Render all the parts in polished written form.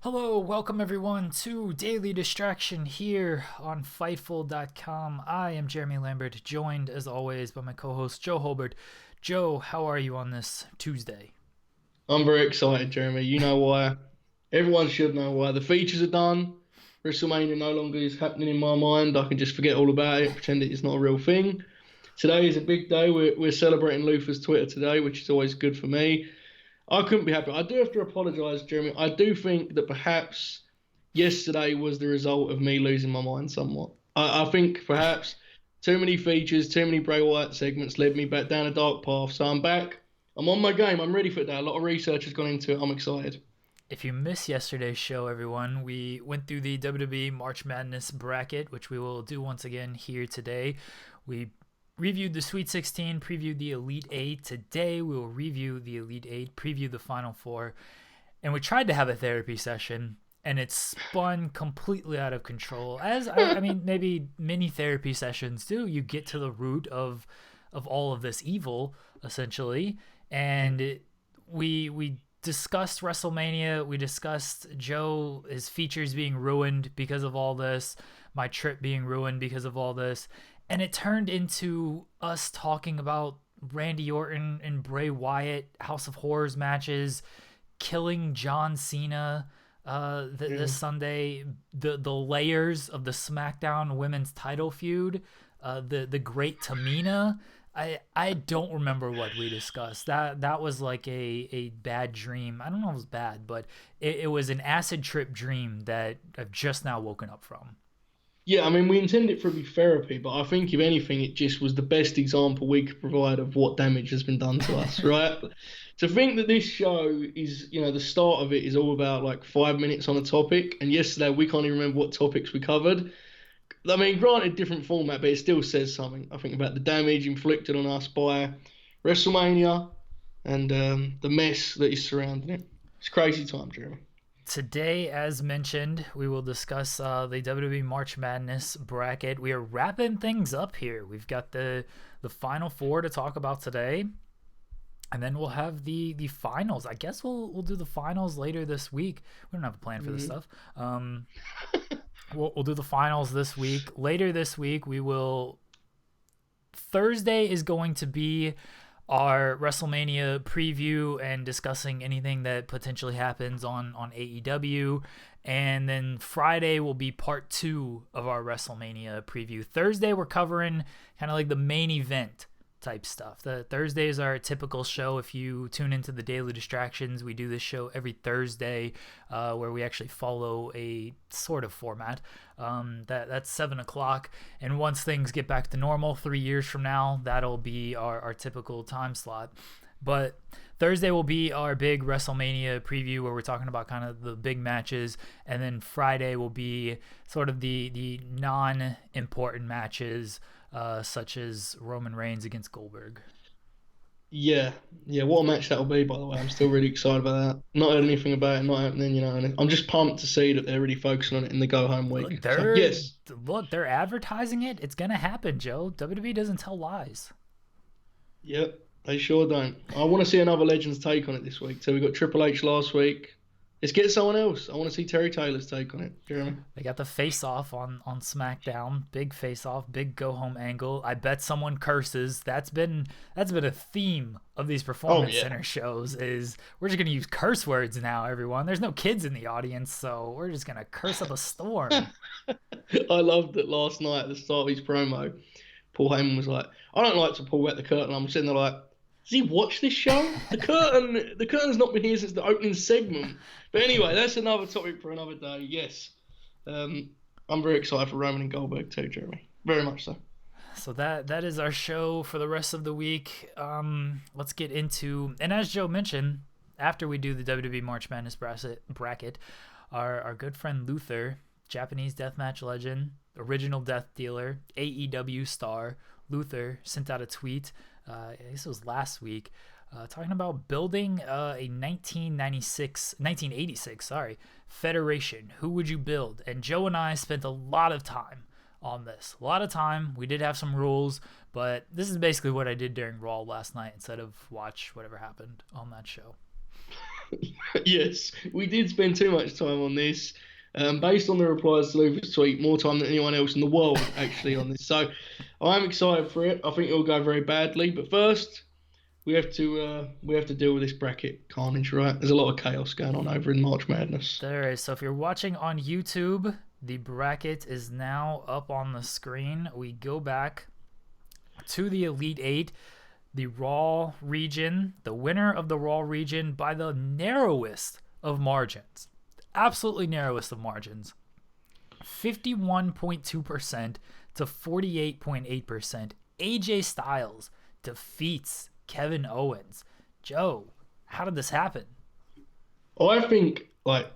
Hello, welcome everyone to Daily Distraction here on Fightful.com. I am Jeremy Lambert, joined as always by my co-host Joe Hulbert. Joe, how are you on this Tuesday? I'm very excited, Jeremy. You know why. Everyone should know why. The features are done. WrestleMania no longer is happening in my mind. I can just forget all about it, pretend it's not a real thing. Today is a big day. We're celebrating Luther's Twitter today, which is always good for me. I couldn't be happier. I do have to apologise, Jeremy. I do think that perhaps yesterday was the result of me losing my mind somewhat. I think perhaps too many features, too many Bray Wyatt segments led me back down a dark path. So I'm back. I'm on my game. I'm ready for that. A lot of research has gone into it. I'm excited. If you missed yesterday's show, everyone, we went through the WWE March Madness bracket, which we will do once again here today. We reviewed the Sweet 16, previewed the Elite 8. Today, we will review the Elite 8, preview the Final Four, and we tried to have a therapy session, and it spun completely out of control. As I mean, maybe many therapy sessions do. You get to the root of all of this evil, essentially, and we discussed WrestleMania. We discussed Joe, his features being ruined because of all this, my trip being ruined because of all this. And it turned into us talking about Randy Orton and Bray Wyatt House of Horrors matches, killing John Cena this Sunday, the layers of the SmackDown Women's Title feud, the Great Tamina. I don't remember what we discussed. That was like a bad dream. I don't know if it was bad, but it was an acid trip dream that I've just now woken up from. Yeah, I mean, we intended it for be therapy, but I think if anything, it just was the best example we could provide of what damage has been done to us, right? To think that this show is, the start of it is all about like 5 minutes on a topic, and yesterday we can't even remember what topics we covered. I mean, granted, different format, but it still says something, I think, about the damage inflicted on us by WrestleMania and the mess that is surrounding it. It's crazy time, Jeremy. Today, as mentioned, we will discuss the WWE March Madness bracket. We are wrapping things up here. We've got the Final Four to talk about today, and then we'll have the finals. I guess we'll do the finals later this week. We don't have a plan for this stuff. We'll do the finals this week. Later this week, we will. Thursday is going to be our WrestleMania preview and discussing anything that potentially happens on AEW. And then Friday will be part 2 of our WrestleMania preview. Thursday, we're covering kind of like the main event type stuff. The Thursday is our typical show. If you tune into the Daily Distractions, we do this show every Thursday where we actually follow a sort of format. That's 7 o'clock. And once things get back to normal 3 years from now, that'll be our typical time slot. But Thursday will be our big WrestleMania preview where we're talking about kind of the big matches. And then Friday will be sort of the non-important matches, such as Roman Reigns against Goldberg. Yeah, yeah, what a match that'll be, by the way. I'm still really excited about that. Not heard anything about it, not happening, and I'm just pumped to see that they're really focusing on it in the go home week. So, yes. They're advertising it. It's gonna happen, Joe. WWE doesn't tell lies. Yep, they sure don't. I want to see another Legends take on it this week. So we got Triple H last week. Let's get someone else. I want to see Terry Taylor's take on it, Jeremy. They got the face-off on SmackDown. Big face-off, big go-home angle. I bet someone curses. That's been a theme of these Performance Center shows. Is we're just gonna use curse words now, everyone. There's no kids in the audience, so we're just gonna curse up a storm. I loved it last night at the start of his promo. Paul Heyman was like, "I don't like to pull back the curtain." I'm sitting there like, does he watch this show? The curtain's not been here since the opening segment. But anyway, that's another topic for another day. Yes, I'm very excited for Roman and Goldberg too, Jeremy. Very much so. So that is our show for the rest of the week. Let's get into, and as Joe mentioned, after we do the WWE March Madness bracket, our good friend Luther, Japanese deathmatch legend, original death dealer, AEW star, Luther sent out a tweet. I guess it was last week, talking about building a 1986 federation. Who would you build? And Joe and I spent a lot of time on this. A lot of time. We did have some rules, but this is basically what I did during Raw last night instead of watch whatever happened on that show. Yes, we did spend too much time on this. Based on the replies to Luther's tweet, more time than anyone else in the world actually on this. So I'm excited for it. I think it'll go very badly. But first, we have to deal with this bracket carnage, right? There's a lot of chaos going on over in March Madness. There is. So if you're watching on YouTube, the bracket is now up on the screen. We go back to the Elite Eight, the Raw region, the winner of the Raw region by the narrowest of margins. Absolutely narrowest of margins. 51.2% to 48.8%. AJ Styles defeats Kevin Owens. Joe, how did this happen? I think like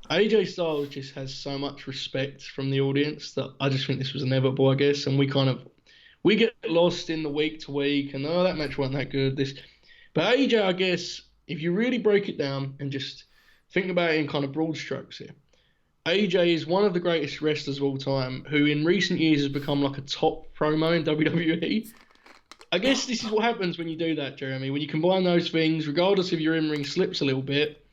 AJ Styles just has so much respect from the audience that I just think this was inevitable, I guess, and we get lost in the week to week and that match wasn't that good. But AJ, I guess, if you really break it down and just think about it in kind of broad strokes here, AJ is one of the greatest wrestlers of all time who in recent years has become like a top promo in WWE. I guess this is what happens when you do that, Jeremy. When you combine those things, regardless if your in-ring slips a little bit,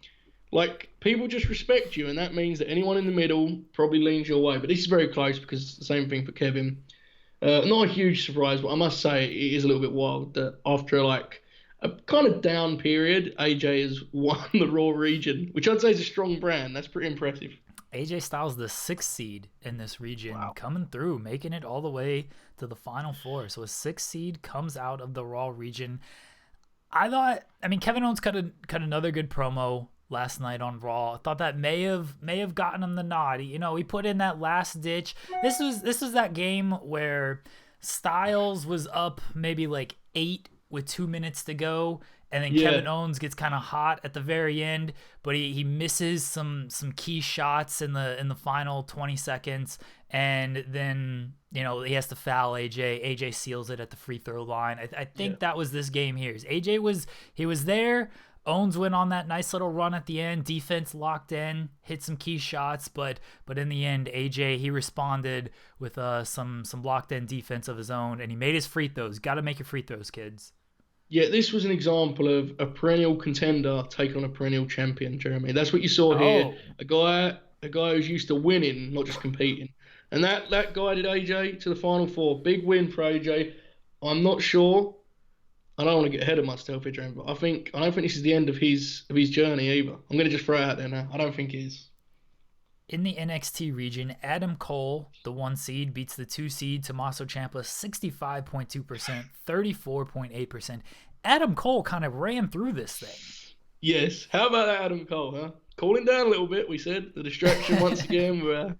like people just respect you, and that means that anyone in the middle probably leans your way. But this is very close because it's the same thing for Kevin. Not a huge surprise, but I must say it is a little bit wild that after like a kind of down period, AJ has won the Raw region, which I'd say is a strong brand. That's pretty impressive. AJ Styles, the 6th seed in this region, coming through, making it all the way to the Final Four. So a 6th seed comes out of the Raw region. Kevin Owens cut another good promo last night on Raw. I thought that may have gotten him the nod. You know, he put in that last ditch. This was that game where Styles was up maybe like 8 with 2 minutes to go. And then Kevin Owens gets kind of hot at the very end, but he misses some key shots in the final 20 seconds, and then he has to foul AJ. AJ seals it at the free throw line. I think that was this game here. AJ was there. Owens went on that nice little run at the end. Defense locked in, hit some key shots, but in the end, AJ he responded with some locked in defense of his own, and he made his free throws. Got to make your free throws, kids. Yeah, this was an example of a perennial contender taking on a perennial champion, Jeremy. That's what you saw here. A guy who's used to winning, not just competing. And that guided AJ to the Final Four. Big win for AJ. I'm not sure. I don't want to get ahead of myself here, Jeremy, but I don't think this is the end of his journey either. I'm going to just throw it out there now. I don't think it is. In the NXT region, Adam Cole, the 1 seed, beats the 2 seed, Tommaso Ciampa, 65.2%, 34.8%. Adam Cole kind of ran through this thing. Yes. How about that, Adam Cole, huh? Cooling down a little bit, we said. The distraction once again.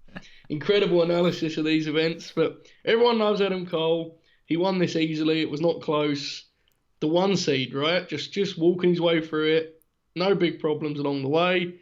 Incredible analysis of these events. But everyone loves Adam Cole. He won this easily. It was not close. The 1 seed, right? Just walking his way through it. No big problems along the way.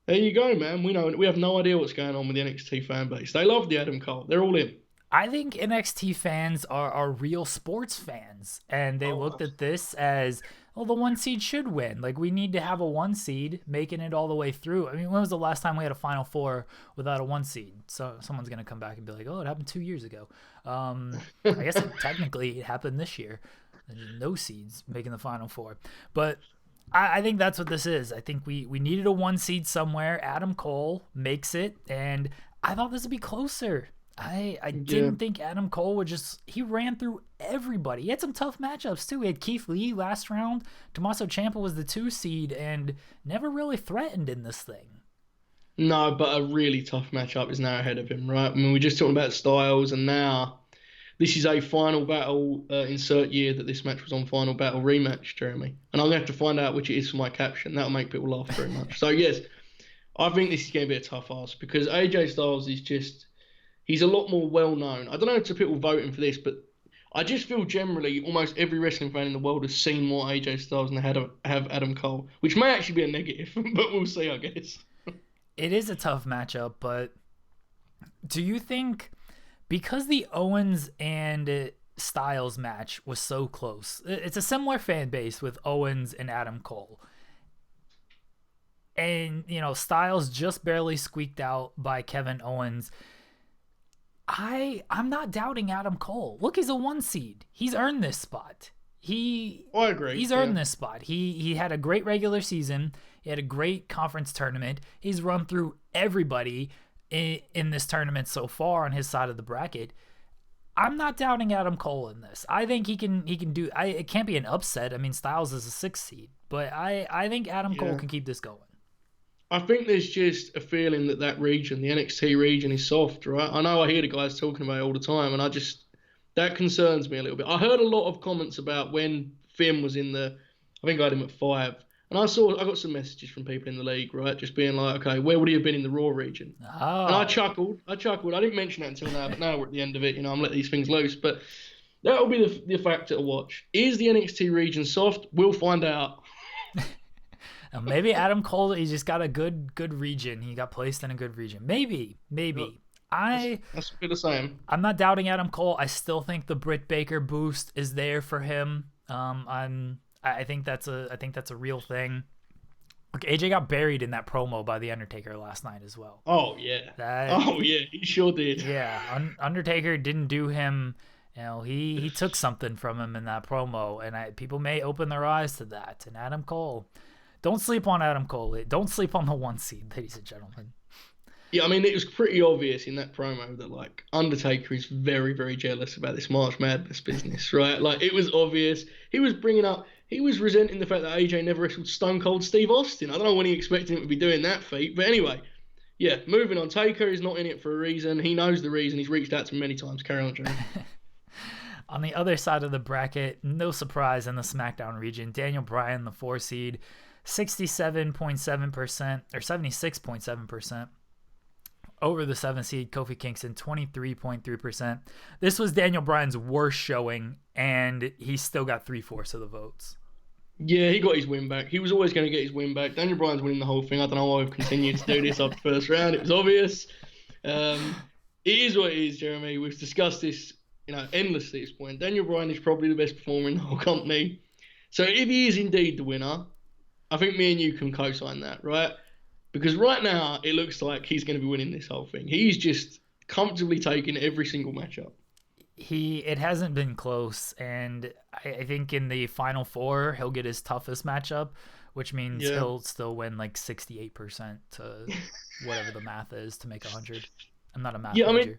There you go, man. We have no idea what's going on with the NXT fan base. They love the Adam Cole. They're all in. I think NXT fans are real sports fans, and they looked at this as, well, the 1 seed should win. Like, we need to have a 1 seed making it all the way through. I mean, when was the last time we had a Final Four without a 1 seed? So someone's going to come back and be like, oh, it happened 2 years ago. I guess technically it happened this year. There's no seeds making the Final Four. But I think that's what this is. I think we needed a 1 seed somewhere. Adam Cole makes it, and I thought this would be closer. I didn't think Adam Cole he ran through everybody. He had some tough matchups too. He had Keith Lee last round. Tommaso Ciampa was the 2 seed and never really threatened in this thing. No, but a really tough matchup is now ahead of him, right? I mean, we're just talking about Styles, and now this is a Final Battle insert year that this match was on Final Battle rematch, Jeremy. And I'm going to have to find out which it is for my caption. That'll make people laugh very much. So, yes, I think this is going to be a tough ask because AJ Styles is he's a lot more well-known. I don't know if it's people voting for this, but I just feel generally almost every wrestling fan in the world has seen more AJ Styles than they have Adam Cole, which may actually be a negative, but we'll see, I guess. It is a tough matchup, but do you think because the Owens and Styles match was so close, it's a similar fan base with Owens and Adam Cole, and Styles just barely squeaked out by Kevin Owens, I'm not doubting Adam Cole. Look, he's a 1 seed. He's earned this spot. I agree. He's earned this spot. He had a great regular season. He had a great conference tournament. He's run through everybody in this tournament so far on his side of the bracket. I'm not doubting Adam Cole in this. I think he can do. It can't be an upset. I mean, Styles is a 6th seed, but I think Adam Cole can keep this going. I think there's just a feeling that region, the NXT region, is soft, right? I know I hear the guys talking about it all the time, and that concerns me a little bit. I heard a lot of comments about when Finn was in I think I had him at 5, and I got some messages from people in the league, right, just being like, okay, where would he have been in the Raw region? Oh. And I chuckled. I didn't mention that until now, but now we're at the end of it. I'm letting these things loose. But that'll be the factor to watch. Is the NXT region soft? We'll find out. Maybe Adam Cole, he just got a good region. He got placed in a good region. Maybe. That's the same. I'm not doubting Adam Cole. I still think the Britt Baker boost is there for him. I think that's a real thing. Look, AJ got buried in that promo by The Undertaker last night as well. Oh yeah. He sure did. Yeah, Undertaker didn't do him. He took something from him in that promo, and people may open their eyes to that. And Adam Cole, don't sleep on Adam Cole. Don't sleep on the 1 seed, ladies and gentlemen. Yeah, I mean, it was pretty obvious in that promo that, like, Undertaker is very, very jealous about this March Madness business, right? Like, it was obvious. He was resenting the fact that AJ never wrestled Stone Cold Steve Austin. I don't know when he expected him to be doing that feat. But anyway, yeah, moving on. Taker is not in it for a reason. He knows the reason. He's reached out to him many times. Carry on, Jeremy. On the other side of the bracket, no surprise in the SmackDown region, Daniel Bryan, the 4 seed, 67.7% or 76.7%. Over the 7 seed, Kofi Kingston, 23.3%. This was Daniel Bryan's worst showing, and he still got 3/4 of the votes. Yeah, he got his win back. He was always going to get his win back. Daniel Bryan's winning the whole thing. I don't know why we've continued to do this after the first round. It was obvious. It is what it is, Jeremy. We've discussed this, endlessly at this point. Daniel Bryan is probably the best performer in the whole company. So if he is indeed the winner, I think me and you can co-sign that, right? Because right now, it looks like he's going to be winning this whole thing. He's just comfortably taking every single matchup. It hasn't been close, and I think in the Final 4, he'll get his toughest matchup, which means he'll still win like 68% to whatever the math is to make 100. I'm not a math major. I mean,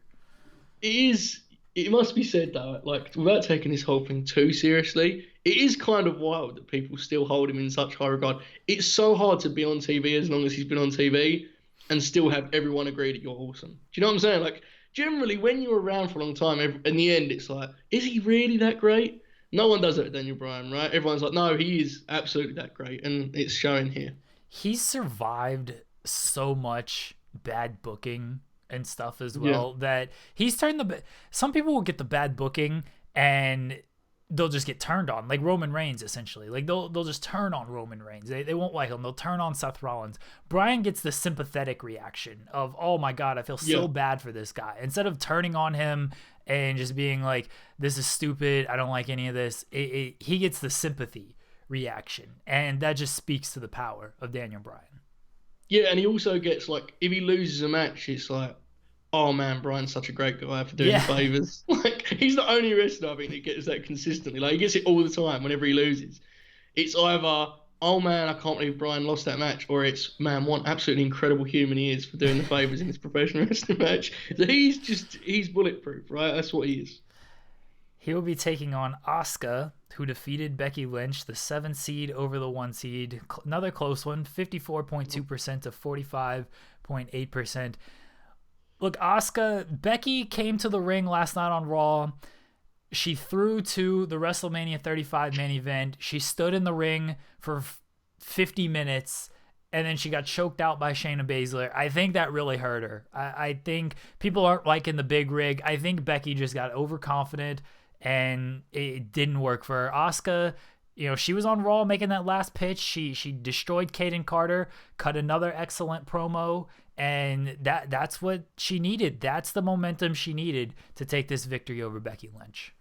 it must be said, though, like, without taking this whole thing too seriously, it is kind of wild that people still hold him in such high regard. It's so hard to be on TV as long as he's been on TV and still have everyone agree that you're awesome. Do you know what I'm saying? Like, generally, when you're around for a long time, in the end, it's like, is he really that great? No one does it with Daniel Bryan, right? Everyone's like, no, he is absolutely that great, and it's showing here. He's survived so much bad booking and stuff as well that he's turned some people will get the bad booking and they'll just get turned on, like Roman Reigns essentially. Like they'll just turn on Roman Reigns. They won't like him. They'll turn on Seth Rollins. Bryan gets the sympathetic reaction of, oh my God, I feel so bad for this guy. Instead of turning on him and just being like, this is stupid, I don't like any of this, he gets the sympathy reaction, and that just speaks to the power of Daniel Bryan. Yeah, and he also gets, like, if he loses a match, it's like, oh man, Bryan's such a great guy for doing favors. Like, he's the only wrestler I think that gets that consistently. Like, he gets it all the time whenever he loses. It's either, oh man, I can't believe Bryan lost that match, or it's, man, what an absolutely incredible human he is for doing the favors in this professional wrestling match. So he's bulletproof, right? That's what he is. He will be taking on Asuka, who defeated Becky Lynch, the 7 seed over the 1 seed. Another close one, 54.2% to 45.8%. Look, Becky came to the ring last night on Raw. She threw to the WrestleMania 35 main event. She stood in the ring for 50 minutes, and then she got choked out by Shayna Baszler. I think that really hurt her. I think people aren't liking the big rig. I think Becky just got overconfident, and it didn't work for her. Asuka, she was on Raw making that last pitch. She destroyed Kaden Carter, cut another excellent promo, and that's what she needed. That's the momentum she needed to take this victory over Becky Lynch.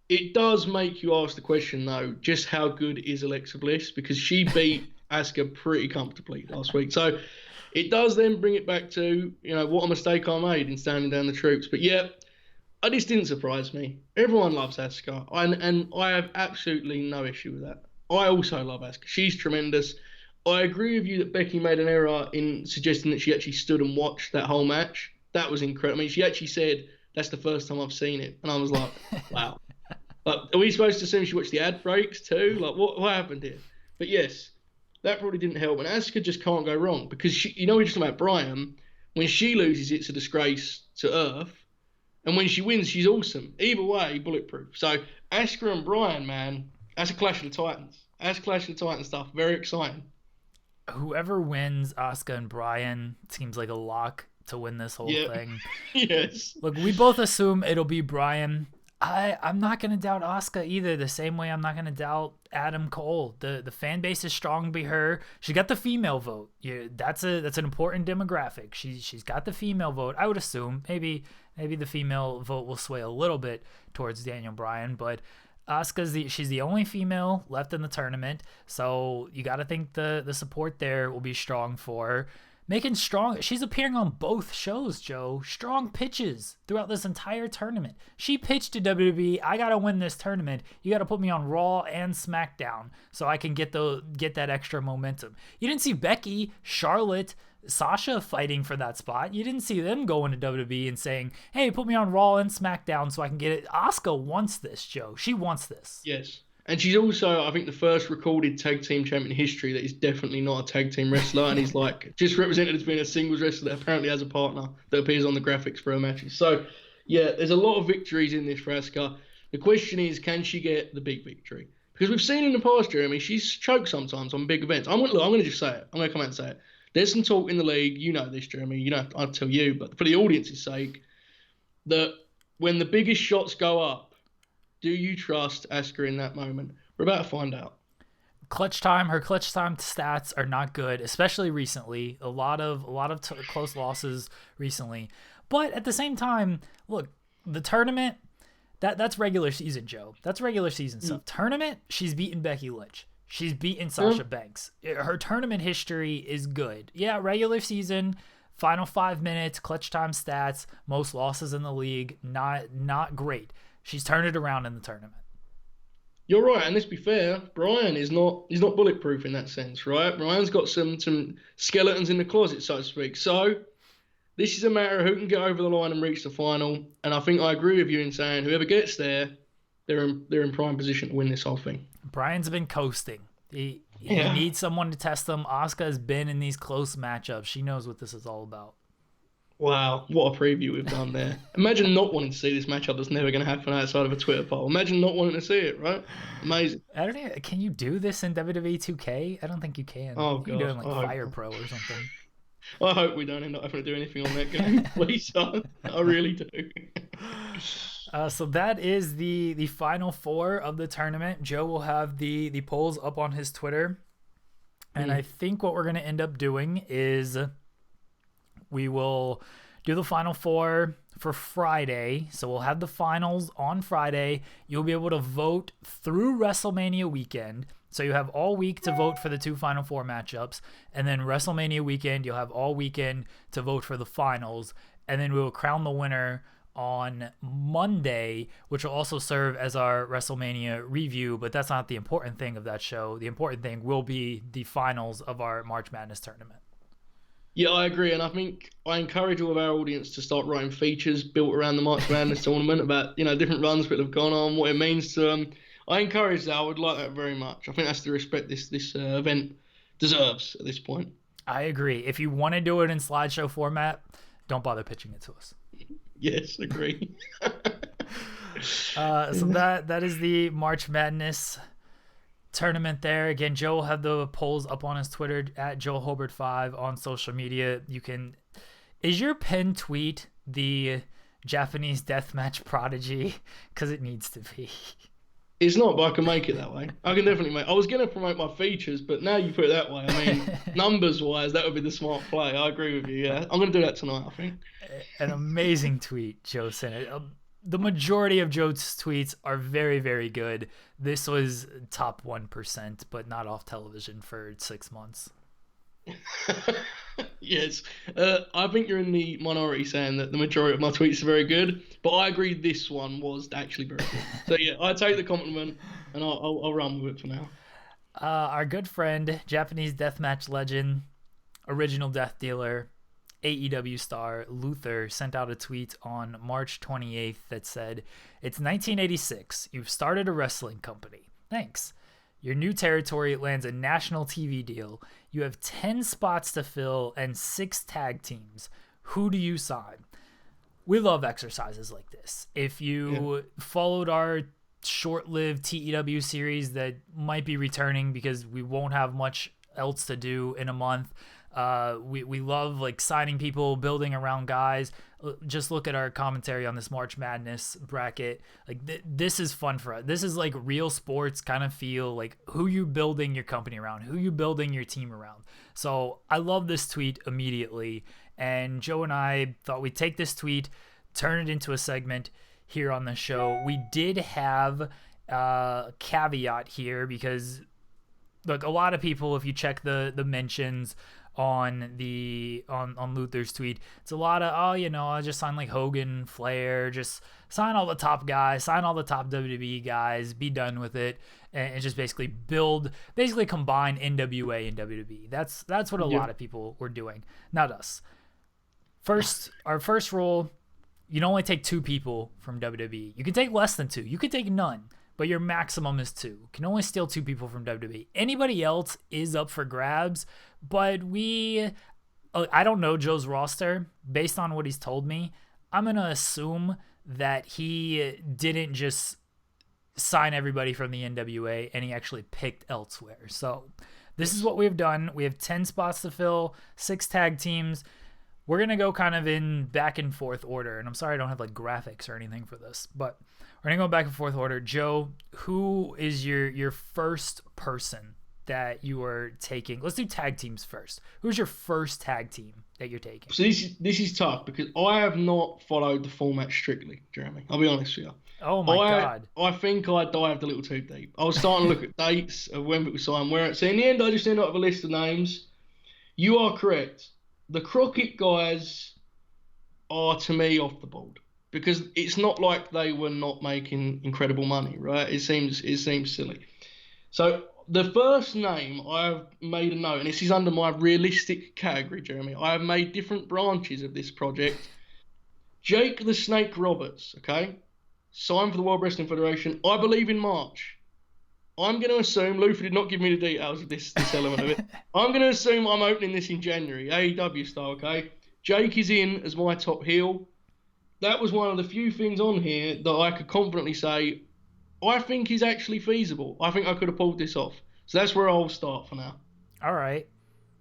It does make you ask the question, though, just how good is Alexa Bliss? Because she beat Asuka pretty comfortably last week. So it does then bring it back to, what a mistake I made in standing down the troops. But yeah, this didn't surprise me. Everyone loves Asuka, and I have absolutely no issue with that. I also love Asuka. She's tremendous. I agree with you that Becky made an error in suggesting that she actually stood and watched that whole match. That was incredible. I mean, she actually said, that's the first time I've seen it. And I was like, wow. Are we supposed to assume she watched the ad breaks too? Like, what happened here? But yes, that probably didn't help. And Asuka just can't go wrong because, we're just talking about Bryan. When she loses, it's a disgrace to Earth. And when she wins, she's awesome. Either way, bulletproof. So Asuka and Bryan, man, that's a Clash of the Titans. That's Clash of the Titans stuff. Very exciting. Whoever wins Asuka and Bryan seems like a lock to win this whole thing. Yes. Look, we both assume it'll be Bryan. I'm not going to doubt Asuka either, the same way I'm not going to doubt Adam Cole. The fan base is strong behind her. She got the female vote. That's an important demographic. She's got the female vote. I would assume maybe the female vote will sway a little bit towards Daniel Bryan, but she's the only female left in the tournament, so you got to think the support there will be strong for her. Making strong, she's appearing on both shows, Joe. Strong pitches throughout this entire tournament. She pitched to WWE, I gotta win this tournament. You gotta put me on Raw and SmackDown so I can get that extra momentum. You didn't see Becky, Charlotte, Sasha fighting for that spot. You didn't see them going to WWE and saying, hey, put me on Raw and SmackDown so I can get it. Asuka wants this, Joe. She wants this. Yes. And she's also, I think, the first recorded tag team champion in history that is definitely not a tag team wrestler. And he's like just represented as being a singles wrestler that apparently has a partner that appears on the graphics for her matches. So, yeah, there's a lot of victories in this for Asuka. The question is, can she get the big victory? Because we've seen in the past, Jeremy, she's choked sometimes on big events. I'm going to just say it. I'm going to come out and say it. There's some talk in the league. You know this, Jeremy. You know, I'll tell you. But for the audience's sake, that when the biggest shots go up, do you trust Asuka in that moment? We're about to find out. Her clutch time stats are not good, especially recently. A lot of close losses recently. But at the same time, look, the tournament, that's regular season, Joe. That's regular season stuff. Tournament, she's beaten Becky Lynch. She's beaten Sasha Banks. Her tournament history is good. Yeah, regular season, final 5 minutes, clutch time stats, most losses in the league, not great. She's turned it around in the tournament. You're right, and let's be fair, Bryan he's not bulletproof in that sense, right? Bryan's got some skeletons in the closet, so to speak. So this is a matter of who can get over the line and reach the final. And I think I agree with you in saying whoever gets there, they're in prime position to win this whole thing. Bryan's been coasting. He needs someone to test him. Asuka has been in these close matchups. She knows what this is all about. Wow, what a preview we've done there. Imagine not wanting to see this matchup that's never going to happen outside of a Twitter poll. Imagine not wanting to see it, right? Amazing. I don't know. Can you do this in WWE 2K? I don't think you can. Oh, God. You can do it in like Fire Pro or something. I hope we don't end up having to do anything on that game. Please, son. I really do. So that is the final four of the tournament. Joe will have the polls up on his Twitter. And I think what we're going to end up doing is we will do the final four for Friday. So we'll have the finals on Friday. You'll be able to vote through WrestleMania weekend. So you have all week to vote for the two final four matchups. And then WrestleMania weekend, you'll have all weekend to vote for the finals. And then we will crown the winner on Monday, which will also serve as our WrestleMania review. But that's not the important thing of that show. The important thing will be the finals of our March Madness tournament. Yeah, I agree. And I think I encourage all of our audience to start writing features built around the March Madness tournament about, different runs that have gone on, what it means to them. I encourage that. I would like that very much. I think that's the respect this event deserves at this point. I agree. If you want to do it in slideshow format, don't bother pitching it to us. Yes, agree. So that is the March Madness tournament there. Again, Joe will have the polls up on his Twitter at JoelHulbert5 on social media. Is your pinned tweet the Japanese deathmatch prodigy? Because it needs to be. It's not, but I can make it that way. I can definitely make it. I was going to promote my features, but now you put it that way. I mean, numbers-wise, that would be the smart play. I agree with you, yeah. I'm going to do that tonight, I think. An amazing tweet, Joe sent it. The majority of Joe's tweets are very, very good. This was top 1%, but not off television for 6 months. Yes. I think you're in the minority saying that the majority of my tweets are very good, but I agree this one was actually very good. So, yeah, I take the compliment, and I'll run with it for now. Our good friend, Japanese deathmatch legend, original death dealer, AEW star Luther sent out a tweet on March 28th that said, "It's 1986. You've started a wrestling company. Thanks. Your new territory lands a national TV deal. You have 10 spots to fill and 6 tag teams. Who do you sign?" We love exercises like this. If you followed our short-lived TEW series that might be returning because we won't have much else to do in a month, we love like signing people, building around guys. Just look at our commentary on this March Madness bracket. Like this is fun for us. This is like real sports kind of feel, like who you building your company around, who you building your team around. So I love this tweet immediately, and Joe and I thought we'd take this tweet, turn it into a segment here on the show. We did have a caveat here because look, a lot of people, if you check the mentions on Luther's tweet, it's a lot of, I just sign like Hogan, Flair, just sign all the top guys, sign all the top WWE guys, be done with it, and just basically combine NWA and WWE. That's what a lot of people were doing, not us. Our first rule, you can only take 2 people from WWE. You can take less than 2. You can take none, but your maximum is 2. You can only steal 2 people from WWE. Anybody else is up for grabs, but I don't know Joe's roster. Based on what he's told me, I'm going to assume that he didn't just sign everybody from the NWA and he actually picked elsewhere. So this is what we've done. We have 10 spots to fill, 6 tag teams. We're going to go kind of in back and forth order. And I'm sorry I don't have like graphics or anything for this, but we're going to go back and forth order. Joe, who is your first person that you are taking? Let's do tag teams first. Who's your first tag team that you're taking? So this is tough because I have not followed the format strictly, Jeremy. I'll be honest with you. Oh my God. I think I dived a little too deep. I was starting to look at dates of when it was signed. So in the end, I just ended up with a list of names. You are correct. The Crockett guys are, to me, off the board because it's not like they were not making incredible money, right? It seems silly. So the first name I've made a note, and this is under my realistic category, Jeremy. I have made different branches of this project. Jake the Snake Roberts, okay? Signed for the World Wrestling Federation, I believe in March. I'm going to assume, Luther did not give me the details of this element of it. I'm going to assume I'm opening this in January, AEW style, okay? Jake is in as my top heel. That was one of the few things on here that I could confidently say, I think is actually feasible. I think I could have pulled this off. So that's where I'll start for now. All right.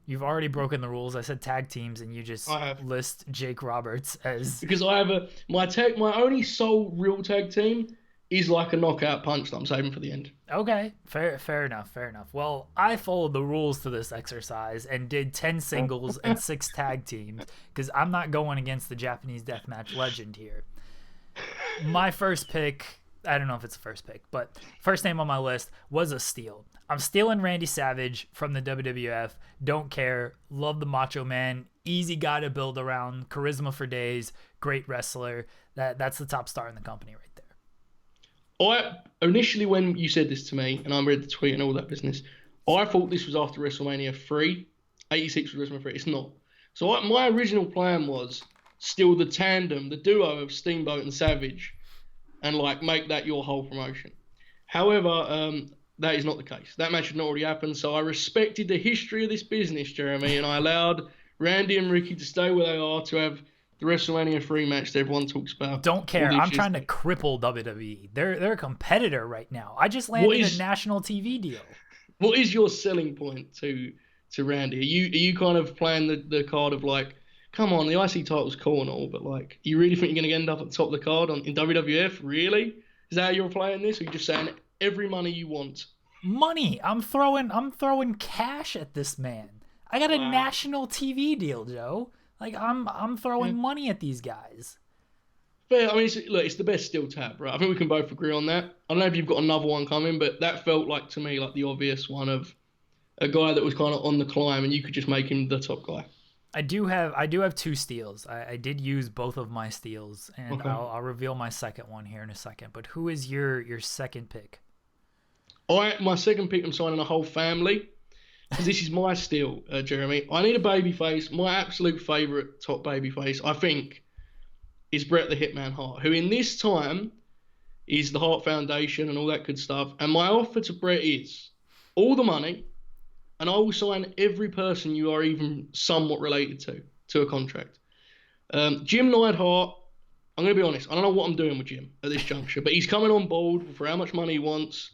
You've already broken the rules. I said tag teams, and you just list Jake Roberts as... Because I have my only sole real tag team is like a knockout punch that I'm saving for the end. Okay, fair enough. Well, I followed the rules to this exercise and did 10 singles and 6 tag teams because I'm not going against the Japanese deathmatch legend here. My first pick, I don't know if it's the first pick, but first name on my list was a steal. I'm stealing Randy Savage from the WWF. Don't care. Love the Macho Man. Easy guy to build around. Charisma for days. Great wrestler. That's the top star in the company right there. Initially, when you said this to me, and I read the tweet and all that business, I thought this was after WrestleMania 3. 86 was WrestleMania 3. It's not. So my original plan was still the tandem, the duo of Steamboat and Savage, and like make that your whole promotion. However, that is not the case. That match had not already happened, so I respected the history of this business, Jeremy, and I allowed Randy and Ricky to stay where they are to have the WrestleMania 3 match that everyone talks about. Don't care. I'm trying to cripple WWE. They're a competitor right now. I just landed a national TV deal. What is your selling point to Randy? Are you kind of playing the card of like, come on, the IC title's cool and all, but like, you really think you're going to end up at the top of the card in WWF? Really? Is that how you're playing this? Or are you just saying every money you want? Money. I'm throwing cash at this man. I got a national TV deal, Joe. Like, I'm throwing money at these guys. Fair. I mean, it's the best steel tab, right? I think we can both agree on that. I don't know if you've got another one coming, but that felt like, to me, like the obvious one of a guy that was kind of on the climb and you could just make him the top guy. I do have 2 steals. I did use both of my steals, and okay. I'll reveal my second one here in a second. But who is your second pick? My second pick, I'm signing a whole family because this is my steal, Jeremy. I need a baby face. My absolute favourite top baby face, I think, is Bret the Hitman Hart, who in this time is the Hart Foundation and all that good stuff. And my offer to Bret is all the money, and I will sign every person you are even somewhat related to a contract. Jim Neidhart, I'm going to be honest, I don't know what I'm doing with Jim at this juncture, but he's coming on board for how much money he wants.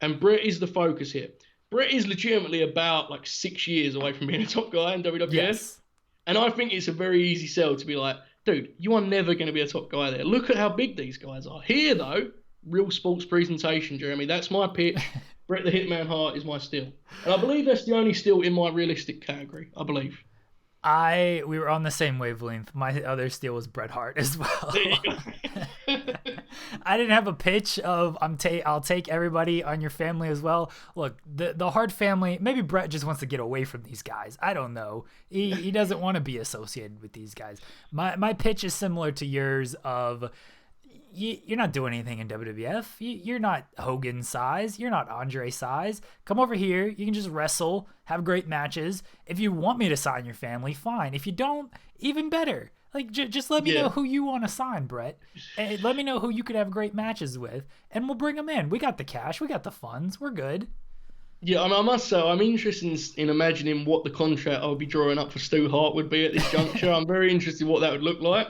And Bret is the focus here. Bret is legitimately about like 6 years away from being a top guy in WWF. Yes. And I think it's a very easy sell to be like, dude, you are never going to be a top guy there. Look at how big these guys are. Here, though, real sports presentation, Jeremy. That's my pitch. Bret the Hitman Hart is my steal. And I believe that's the only steal in my realistic category, I believe. We were on the same wavelength. My other steal was Bret Hart as well. There you go. I didn't have a pitch of I'll take everybody on your family as well. Look, the Hart family, maybe Bret just wants to get away from these guys. I don't know. He doesn't want to be associated with these guys. My pitch is similar to yours of you're not doing anything in WWF. You're not Hogan size. You're not Andre size. Come over here. You can just wrestle, have great matches. If you want me to sign your family, fine. If you don't, even better. Like, just let me know who you want to sign, Bret. And let me know who you could have great matches with, and we'll bring them in. We got the cash. We got the funds. We're good. Yeah, I must say, I'm interested in imagining what the contract I would be drawing up for Stu Hart would be at this juncture. I'm very interested in what that would look like.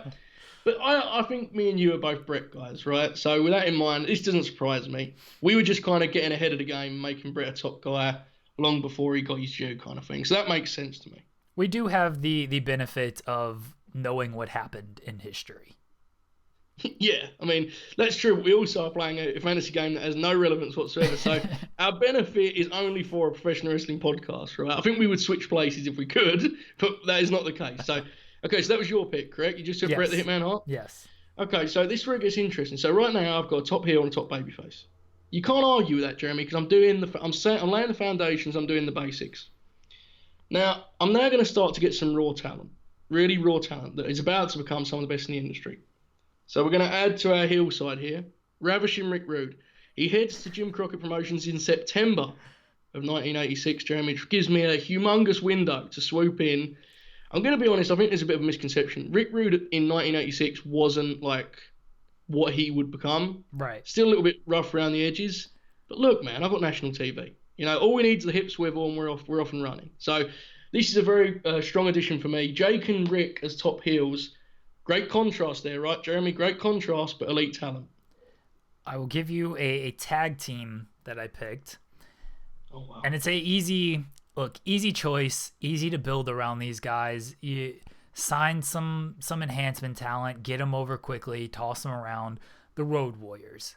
But I think me and you are both Bret guys, right? So with that in mind, this doesn't surprise me. We were just kind of getting ahead of the game, making Bret a top guy long before he got his due kind of thing. So that makes sense to me. We do have the benefit of knowing what happened in history. Yeah, I mean, that's true. We also are playing a fantasy game that has no relevance whatsoever. So our benefit is only for a professional wrestling podcast, right? I think we would switch places if we could, but that is not the case. So, okay, so that was your pick, correct? You just said Bret the Hitman Hart? Yes. Okay, so this rig is interesting. So right now I've got a top heel and a top babyface. You can't argue with that, Jeremy, because I'm laying the foundations. I'm doing the basics. Now I'm now going to start to get some raw talent, really raw talent that is about to become some of the best in the industry. So we're going to add to our heel side here, Ravishing Rick Rude. He heads to Jim Crockett Promotions in September of 1986, Jeremy, which gives me a humongous window to swoop in. I'm going to be honest, I think there's a bit of a misconception. Rick Rude in 1986 wasn't like what he would become. Right. Still a little bit rough around the edges. But look, man, I've got national TV. You know, all we need is the hip swivel and we're off and running. So this is a very strong addition for me. Jake and Rick as top heels. Great contrast there, right, Jeremy? Great contrast, but elite talent. I will give you a tag team that I picked. Oh, wow. And it's easy choice, easy to build around these guys. You sign some enhancement talent, get them over quickly, toss them around. The Road Warriors.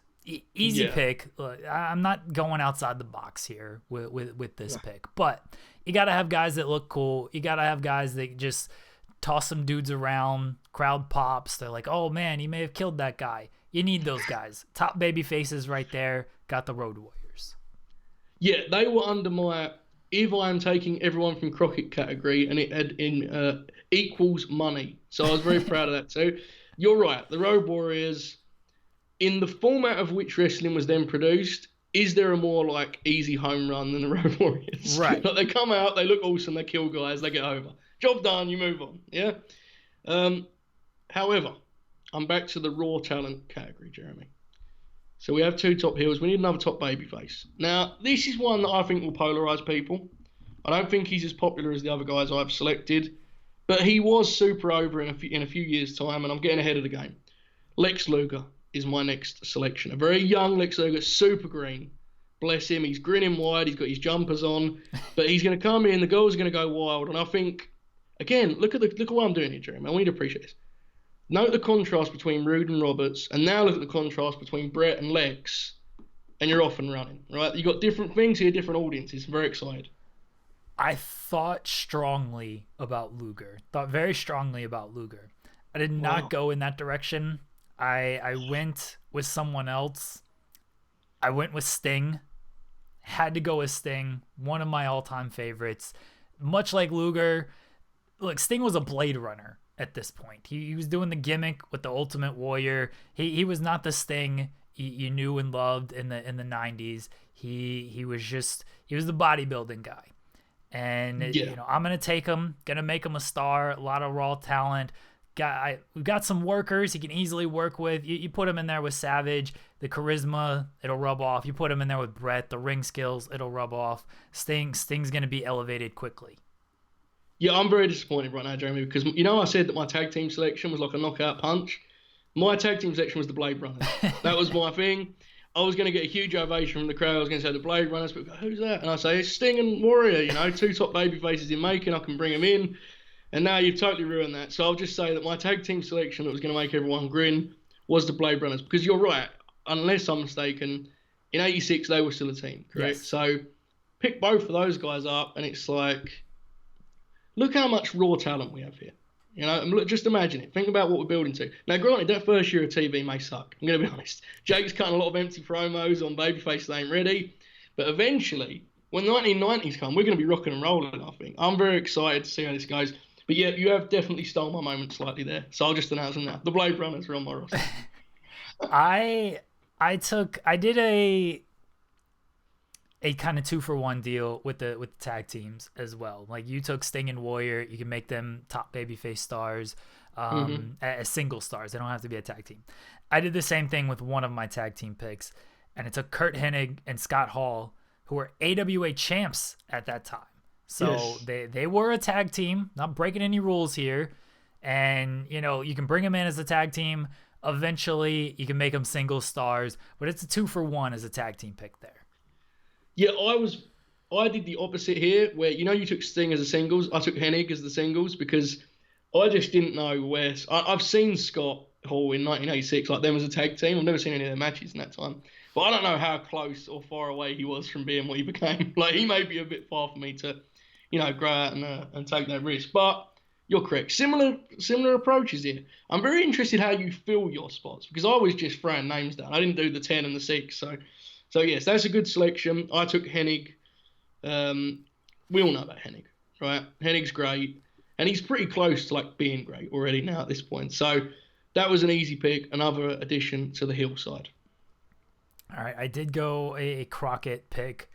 Easy pick. Look, I'm not going outside the box here with this pick. But you got to have guys that look cool. You got to have guys that just toss some dudes around, crowd pops. They're like, oh man, he may have killed that guy. You need those guys. Top baby faces right there. Got the Road Warriors. Yeah, they were under my if I'm taking everyone from Crockett category, and it had in equals money. So I was very proud of that too. You're right. The Road Warriors, in the format of which wrestling was then produced, is there a more like easy home run than the Road Warriors? Right. Like they come out, they look awesome, they kill guys, they get over. Job done, you move on. Yeah. However, I'm back to the raw talent category, Jeremy. So we have two top heels. We need another top babyface. Now, this is one that I think will polarize people. I don't think he's as popular as the other guys I've selected, but he was super over in a few years' time, and I'm getting ahead of the game. Lex Luger is my next selection. A very young Lex Luger, super green. Bless him. He's grinning wide. He's got his jumpers on, but he's going to come in. The girls are going to go wild, and I think, again, look at what I'm doing here, Jeremy. I want you to appreciate this. Note the contrast between Rude and Roberts, and now look at the contrast between Bret and Lex, and you're off and running, right? You've got different things here, different audiences. I'm very excited. I thought strongly about Luger. Thought very strongly about Luger. I did not go in that direction. I went with someone else. I went with Sting. Had to go with Sting. One of my all-time favorites. Much like Luger, look, Sting was a Blade Runner at this point. He was doing the gimmick with the Ultimate Warrior. He was not the Sting you knew and loved in the 90s. He was the bodybuilding guy. And I'm gonna take him, gonna make him a star. A lot of raw talent. We've got some workers he can easily work with. You put him in there with Savage, the charisma, it'll rub off. You put him in there with Brett, the ring skills, it'll rub off. Sting's gonna be elevated quickly. Yeah, I'm very disappointed right now, Jeremy, because I said that my tag team selection was like a knockout punch. My tag team selection was the Blade Runners. That was my thing. I was going to get a huge ovation from the crowd. I was going to say the Blade Runners, but go, who's that? And I say, it's Sting and Warrior, two top baby faces in making. I can bring them in. And now you've totally ruined that. So I'll just say that my tag team selection that was going to make everyone grin was the Blade Runners. Because you're right, unless I'm mistaken, in 86 they were still a team, correct? Yes. So pick both of those guys up and it's like, look how much raw talent we have here. And look, just imagine it. Think about what we're building to. Now, granted, that first year of TV may suck. I'm going to be honest. Jake's cutting a lot of empty promos on Babyface They Ain't Ready. But eventually, when the 1990s come, we're going to be rocking and rolling, I think. I'm very excited to see how this goes. But yeah, you have definitely stolen my moment slightly there. So I'll just announce them now. The Blade Runners are on my roster. I did a kind of 2-for-1 deal with the tag teams as well. Like you took Sting and Warrior, you can make them top babyface stars, as single stars. They don't have to be a tag team. I did the same thing with one of my tag team picks, and it took Kurt Hennig and Scott Hall, who were AWA champs at that time. So yes. they were a tag team, not breaking any rules here. And, you can bring them in as a tag team. Eventually, you can make them single stars, but it's a 2-for-1 as a tag team pick there. Yeah, I did the opposite here, where you took Sting as a singles, I took Hennig as the singles because I just didn't know where. I've seen Scott Hall in 1986, like them as a tag team. I've never seen any of their matches in that time, but I don't know how close or far away he was from being what he became. Like he may be a bit far for me to, grow out and take that risk. But you're correct. Similar approaches here. I'm very interested how you fill your spots because I was just throwing names down. I didn't do the 10 and the 6, So yes, that's a good selection. I took Hennig. We all know about Hennig, right? Hennig's great, and he's pretty close to being great already now at this point. So that was an easy pick, another addition to the hillside. All right, I did go a Crockett pick.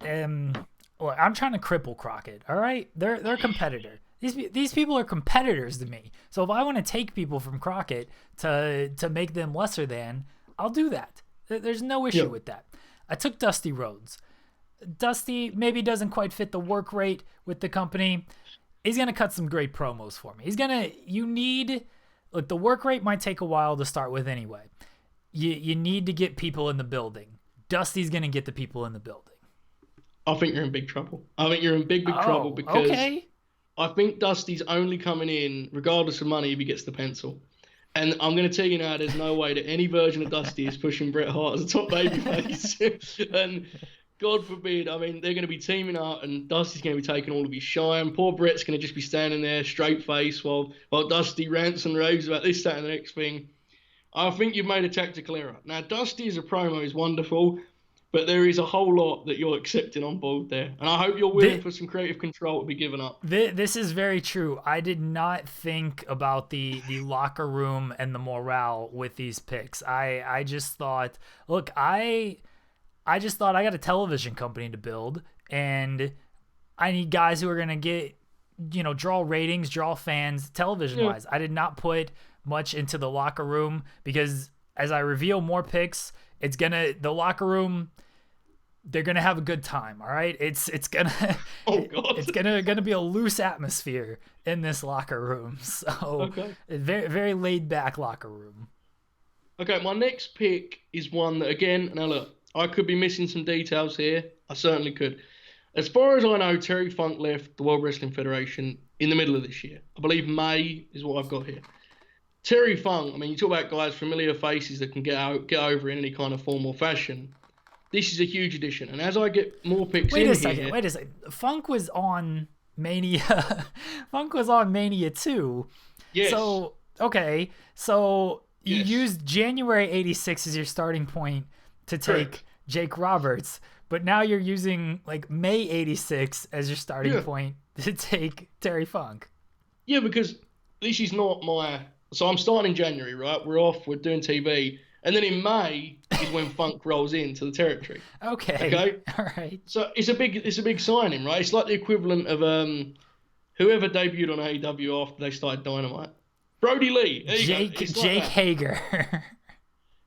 Look, I'm trying to cripple Crockett. All right, they're a competitor. These people are competitors to me. So if I want to take people from Crockett to make them lesser than, I'll do that. There's no issue with that. I took Dusty Rhodes. Dusty maybe doesn't quite fit the work rate with the company. He's going to cut some great promos for me. Look, the work rate might take a while to start with anyway. You need to get people in the building. Dusty's going to get the people in the building. I think you're in big trouble. Trouble because I think Dusty's only coming in, regardless of money, if he gets the pencil. And I'm going to tell you now, there's no way that any version of Dusty is pushing Bret Hart as a top babyface. And God forbid, they're going to be teaming up and Dusty's going to be taking all of his shine. Poor Bret's going to just be standing there, straight face, while Dusty rants and raves about this, that, and the next thing. I think you've made a tactical error. Now, Dusty as a promo is wonderful, but there is a whole lot that you're accepting on board there. And I hope you're willing for some creative control to be given up. This is very true. I did not think about the locker room and the morale with these picks. I just thought, look, I just thought I got a television company to build, and I need guys who are going to get, draw ratings, draw fans television-wise. I did not put much into the locker room because as I reveal more picks, the locker room, they're gonna have a good time. All right, it's gonna it's gonna be a loose atmosphere in this locker room. So very very laid back locker room. Okay, my next pick is one that again, now look, I could be missing some details here. I certainly could. As far as I know, Terry Funk left the World Wrestling Federation in the middle of this year. I believe May is what I've got here. Terry Funk, you talk about guys, familiar faces that can get over in any kind of form or fashion. This is a huge addition. And as I get more picks Wait a second. Funk was on Mania. Funk was on Mania 2. Yes. So, okay. So you used January 86 as your starting point to take Jake Roberts. But now you're using May 86 as your starting point to take Terry Funk. Yeah, because this is not my... So I'm starting in January, right? We're off, we're doing TV. And then in May, is when Funk rolls into the territory. Okay. All right. So it's a big signing, right? It's like the equivalent of whoever debuted on AEW after they started Dynamite. Brody Lee. Jake Hager.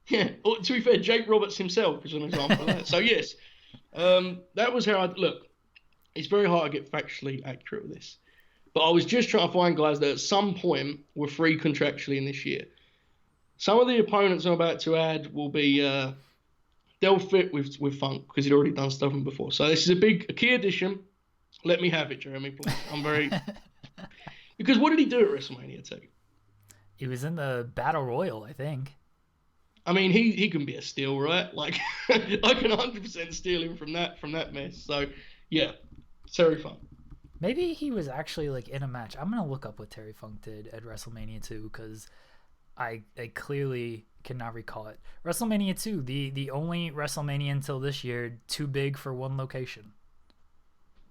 Yeah. Or, to be fair, Jake Roberts himself is an example of that. So yes, that was how I look. It's very hard to get factually accurate with this, but I was just trying to find guys that at some point were free contractually in this year. Some of the opponents I'm about to add will be they'll fit with Funk because he'd already done stuff with him before. So this is a key addition. Let me have it, Jeremy. Please. I'm very because what did he do at WrestleMania 2? He was in the Battle Royal, I think. I mean, he can be a steal, right? Like I can 100% steal him from that mess. So yeah, Terry Funk. Maybe he was actually like in a match. I'm gonna look up what Terry Funk did at WrestleMania 2 because I clearly cannot recall it. WrestleMania 2, the only WrestleMania until this year too big for one location.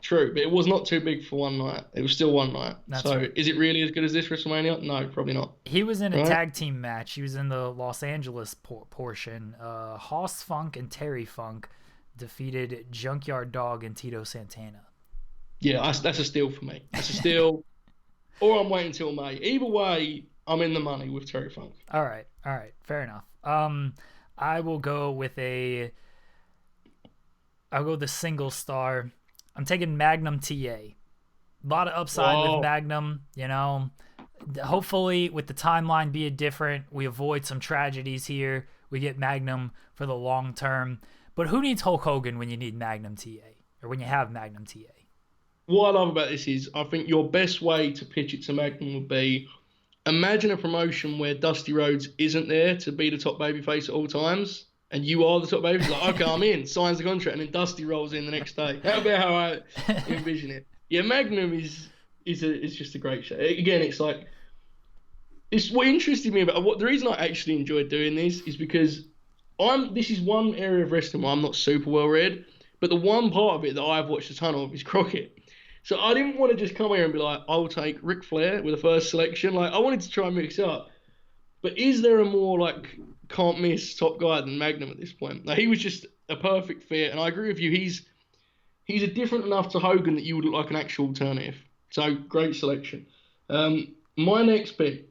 True, but it was not too big for one night. It was still one night. That's so right. Is it really as good as this WrestleMania? No, probably not. He was in a tag team match. He was in the Los Angeles portion. Hoss Funk and Terry Funk defeated Junkyard Dog and Tito Santana. Yeah, that's a steal for me. That's a steal. Or I'm waiting till May. Either way, I'm in the money with Terry Funk. All right. Fair enough. I will go with the single star. I'm taking Magnum TA. A lot of upside with Magnum, you know. Hopefully, with the timeline being different, we avoid some tragedies here. We get Magnum for the long term. But who needs Hulk Hogan when you need Magnum TA? Or when you have Magnum TA? What I love about this is I think your best way to pitch it to Magnum would be imagine a promotion where Dusty Rhodes isn't there to be the top babyface at all times. And you are the top baby. Like, okay, I'm in. Signs the contract, and then Dusty rolls in the next day. That'll be how I envision it. Yeah, Magnum is just a great show. Again, it's like it's what interested me about the reason I actually enjoyed doing this is because this is one area of wrestling where I'm not super well read, but the one part of it that I've watched a ton of is Crockett. So I didn't want to just come here and be like, I'll take Ric Flair with the first selection. Like I wanted to try and mix it up. But is there a more like can't miss top guy than Magnum at this point? Now, he was just a perfect fit, and I agree with you. He's a different enough to Hogan that you would look like an actual alternative. So great selection. My next pick,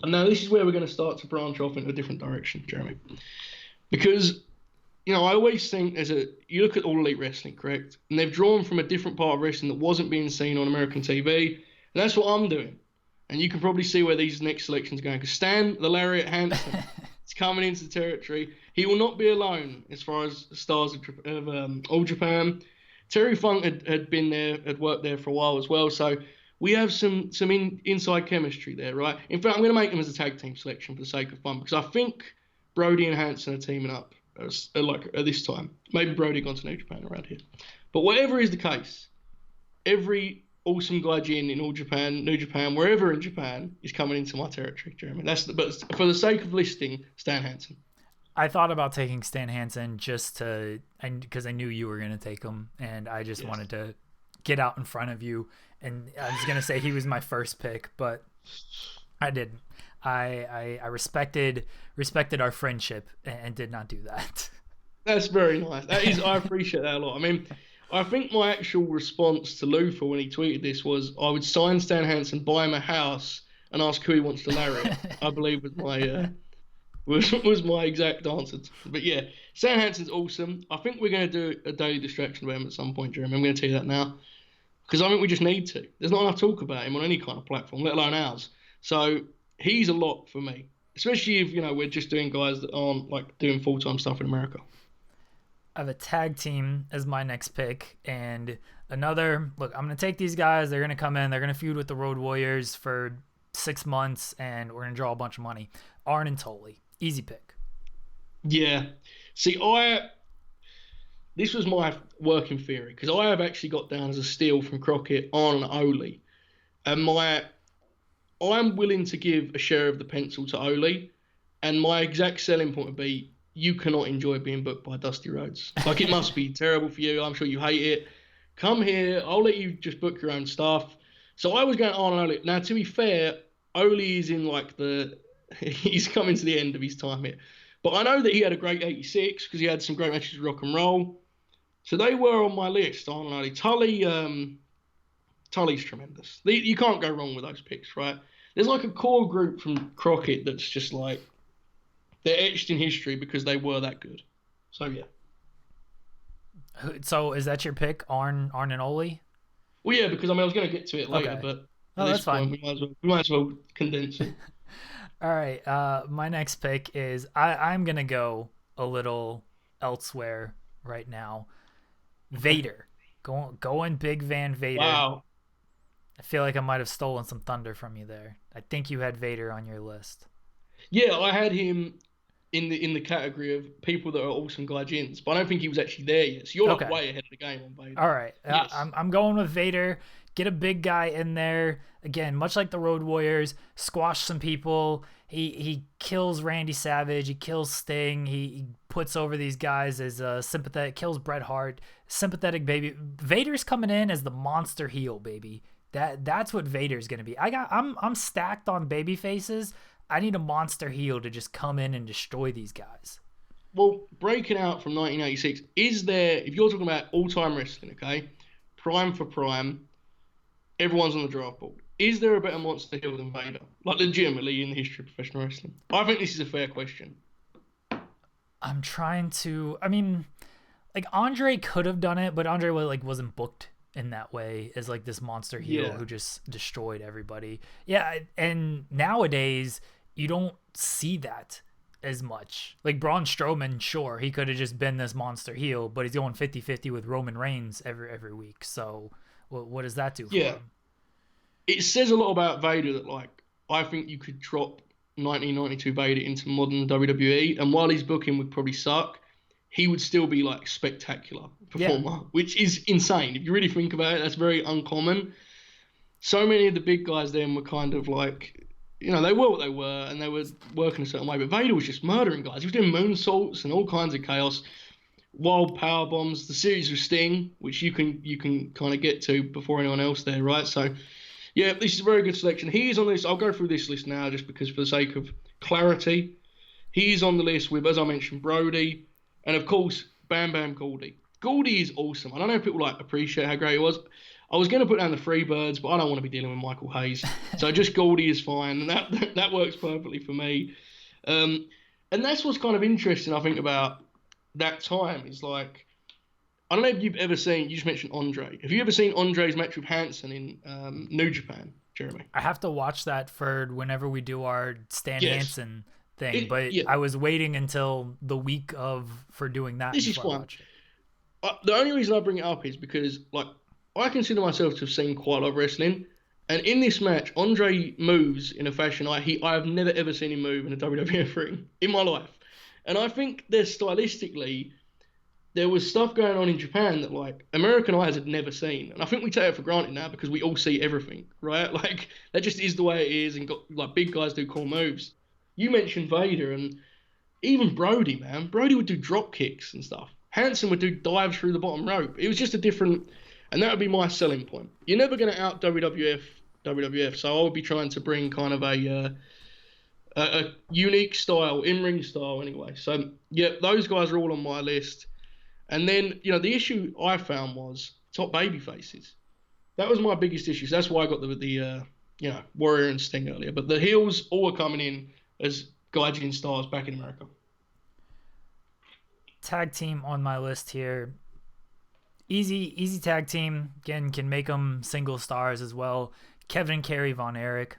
and now this is where we're going to start to branch off into a different direction, Jeremy, because I always think you look at All Elite Wrestling, correct, and they've drawn from a different part of wrestling that wasn't being seen on American TV, and that's what I'm doing. And you can probably see where these next selections are going. Because Stan the Lariat Hansen is coming into the territory. He will not be alone as far as stars of All Japan. Terry Funk had been there, had worked there for a while as well. So we have some inside chemistry there, right? In fact, I'm going to make them as a tag team selection for the sake of fun. Because I think Brody and Hansen are teaming up at this time. Maybe Brody gone to New Japan around here. But whatever is the case, every awesome gaijin in All Japan, New Japan, wherever in Japan is coming into my territory, Jeremy. But for the sake of listing, Stan Hansen. I thought about taking Stan Hansen because I knew you were going to take him, and I just wanted to get out in front of you. And I was going to say he was my first pick, but I didn't. I respected our friendship and did not do that. That's very nice. I appreciate that a lot. I mean, I think my actual response to Luther when he tweeted this was I would sign Stan Hansen, buy him a house, and ask who he wants to lariat. I believe was my exact answer. But yeah, Stan Hansen's awesome. I think we're going to do a daily distraction about him at some point, Jeremy. I'm going to tell you that now. Because I think we just need to. There's not enough talk about him on any kind of platform, let alone ours. So he's a lot for me. Especially if, we're just doing guys that aren't like doing full-time stuff in America. I have a tag team as my next pick, and I'm going to take these guys. They're going to come in. They're going to feud with the Road Warriors for 6 months, and we're going to draw a bunch of money. Arn and Tully. Easy pick. Yeah. See, this was my working theory, because I have actually got down as a steal from Crockett, Arn and Ole. And I'm willing to give a share of the pencil to Ole, and my exact selling point would be, you cannot enjoy being booked by Dusty Rhodes. Like, it must be terrible for you. I'm sure you hate it. Come here. I'll let you just book your own stuff. So I was going on Ole. Now, to be fair, Ole is in he's coming to the end of his time here. But I know that he had a great 86 because he had some great matches with Rock and Roll. So they were on my list, aren't they? Tully's tremendous. You can't go wrong with those picks, right? There's like a core group from Crockett that's just like, they're etched in history because they were that good. So, yeah. So is that your pick, Arn and Ole? Well, yeah, because I was going to get to it later, but at this point, we might as well condense it. All right. My next pick is I'm going to go a little elsewhere right now. Vader. Going Big Van Vader. Wow. I feel like I might have stolen some thunder from you there. I think you had Vader on your list. Yeah, I had him in the category of people that are awesome gaijins, but I don't think he was actually there yet. So you're like way ahead of the game on Vader. All right. Yes. I'm going with Vader. Get a big guy in there. Again, much like the Road Warriors, squash some people. He kills Randy Savage. He kills Sting. He puts over these guys as sympathetic. Kills Bret Hart. Sympathetic baby. Vader's coming in as the monster heel, baby. That's what Vader's gonna be. I'm stacked on baby faces. I need a monster heel to just come in and destroy these guys. Well, breaking out from 1986, is there, if you're talking about all-time wrestling, okay, prime for prime, everyone's on the draft board. Is there a better monster heel than Vader? Like, legitimately in the history of professional wrestling? I think this is a fair question. I'm trying to, I mean, like, Andre could have done it, but Andre wasn't booked in that way as like this monster heel who just destroyed everybody. Yeah, and nowadays you don't see that as much. Like Braun Strowman, sure, he could have just been this monster heel, but he's going 50-50 with Roman Reigns every week. So what does that do for him? It says a lot about Vader that, like, I think you could drop 1992 Vader into modern WWE, and while his booking would probably suck, he would still be like spectacular performer, which is insane. If you really think about it, that's very uncommon. So many of the big guys then were kind of like, they were what they were and they were working a certain way. But Vader was just murdering guys. He was doing moonsaults and all kinds of chaos, wild power bombs, the series with Sting, which you can kind of get to before anyone else there, right? So, yeah, this is a very good selection. He is on this. I'll go through this list now just because for the sake of clarity. He's on the list with, as I mentioned, Brody. And, of course, Bam Bam Gordy. Gordy is awesome. I don't know if people appreciate how great he was. I was going to put down the Freebirds, but I don't want to be dealing with Michael Hayes. So just Gordy is fine, and that works perfectly for me. And that's what's kind of interesting, I think, about that time is like, I don't know if you've ever seen, you just mentioned Andre. Have you ever seen Andre's match with Hansen in New Japan, Jeremy? I have to watch that for whenever we do our Stan Hansen thing, but yeah. I was waiting until the week for doing that. This is fun. The only reason I bring it up is because, like, I consider myself to have seen quite a lot of wrestling, and in this match, Andre moves in a fashion I have never ever seen him move in a WWF ring in my life, and I think that stylistically, there was stuff going on in Japan that like American eyes had never seen, and I think we take it for granted now because we all see everything, right? Like that just is the way it is, and like big guys do cool moves. You mentioned Vader, and even Brody, man. Brody would do drop kicks and stuff. Hansen would do dives through the bottom rope. It was just a different, and that would be my selling point. You're never going to out WWF, so I would be trying to bring kind of a unique style, in-ring style anyway. So, yeah, those guys are all on my list. And then, the issue I found was top baby faces. That was my biggest issue. So that's why I got the Warrior and Sting earlier. But the heels all were coming in as gaijin stars back in America. Tag team on my list here. Easy tag team. Again, can make them single stars as well. Kevin and Kerry Von Erich.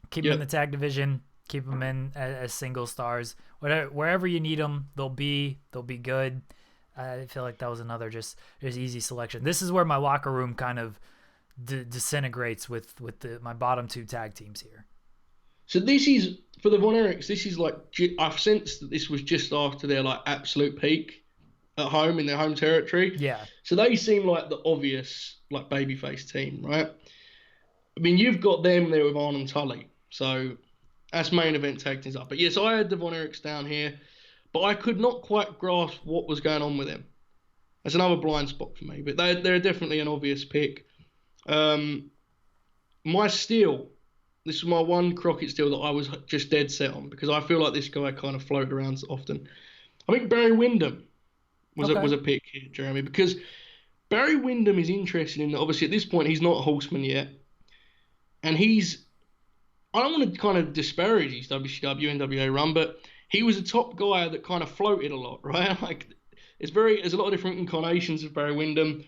Keep them in the tag division. Keep them in as single stars. Wherever you need them, they'll be good. I feel like that was another just easy selection. This is where my locker room kind of disintegrates with my bottom two tag teams here. So this is, for the Von Erichs, this is like, I've sensed that this was just after their like absolute peak at home in their home territory. Yeah. So they seem like the obvious like babyface team, right? I mean, you've got them there with Arn and Tully. So that's main event tag teams up. But yes, I had the Von Erichs down here, but I could not quite grasp what was going on with them. That's another blind spot for me, but they're definitely an obvious pick. My steal This was my one Crockett still that I was just dead set on because I feel like this guy kind of floated around often. I think Barry Windham was Okay. a pick here, Jeremy, because Barry Windham is interesting in that obviously at this point he's not a horseman yet, and I don't want to kind of disparage his WCW NWA run, but he was a top guy that kind of floated a lot, right? Like there's a lot of different incarnations of Barry Windham,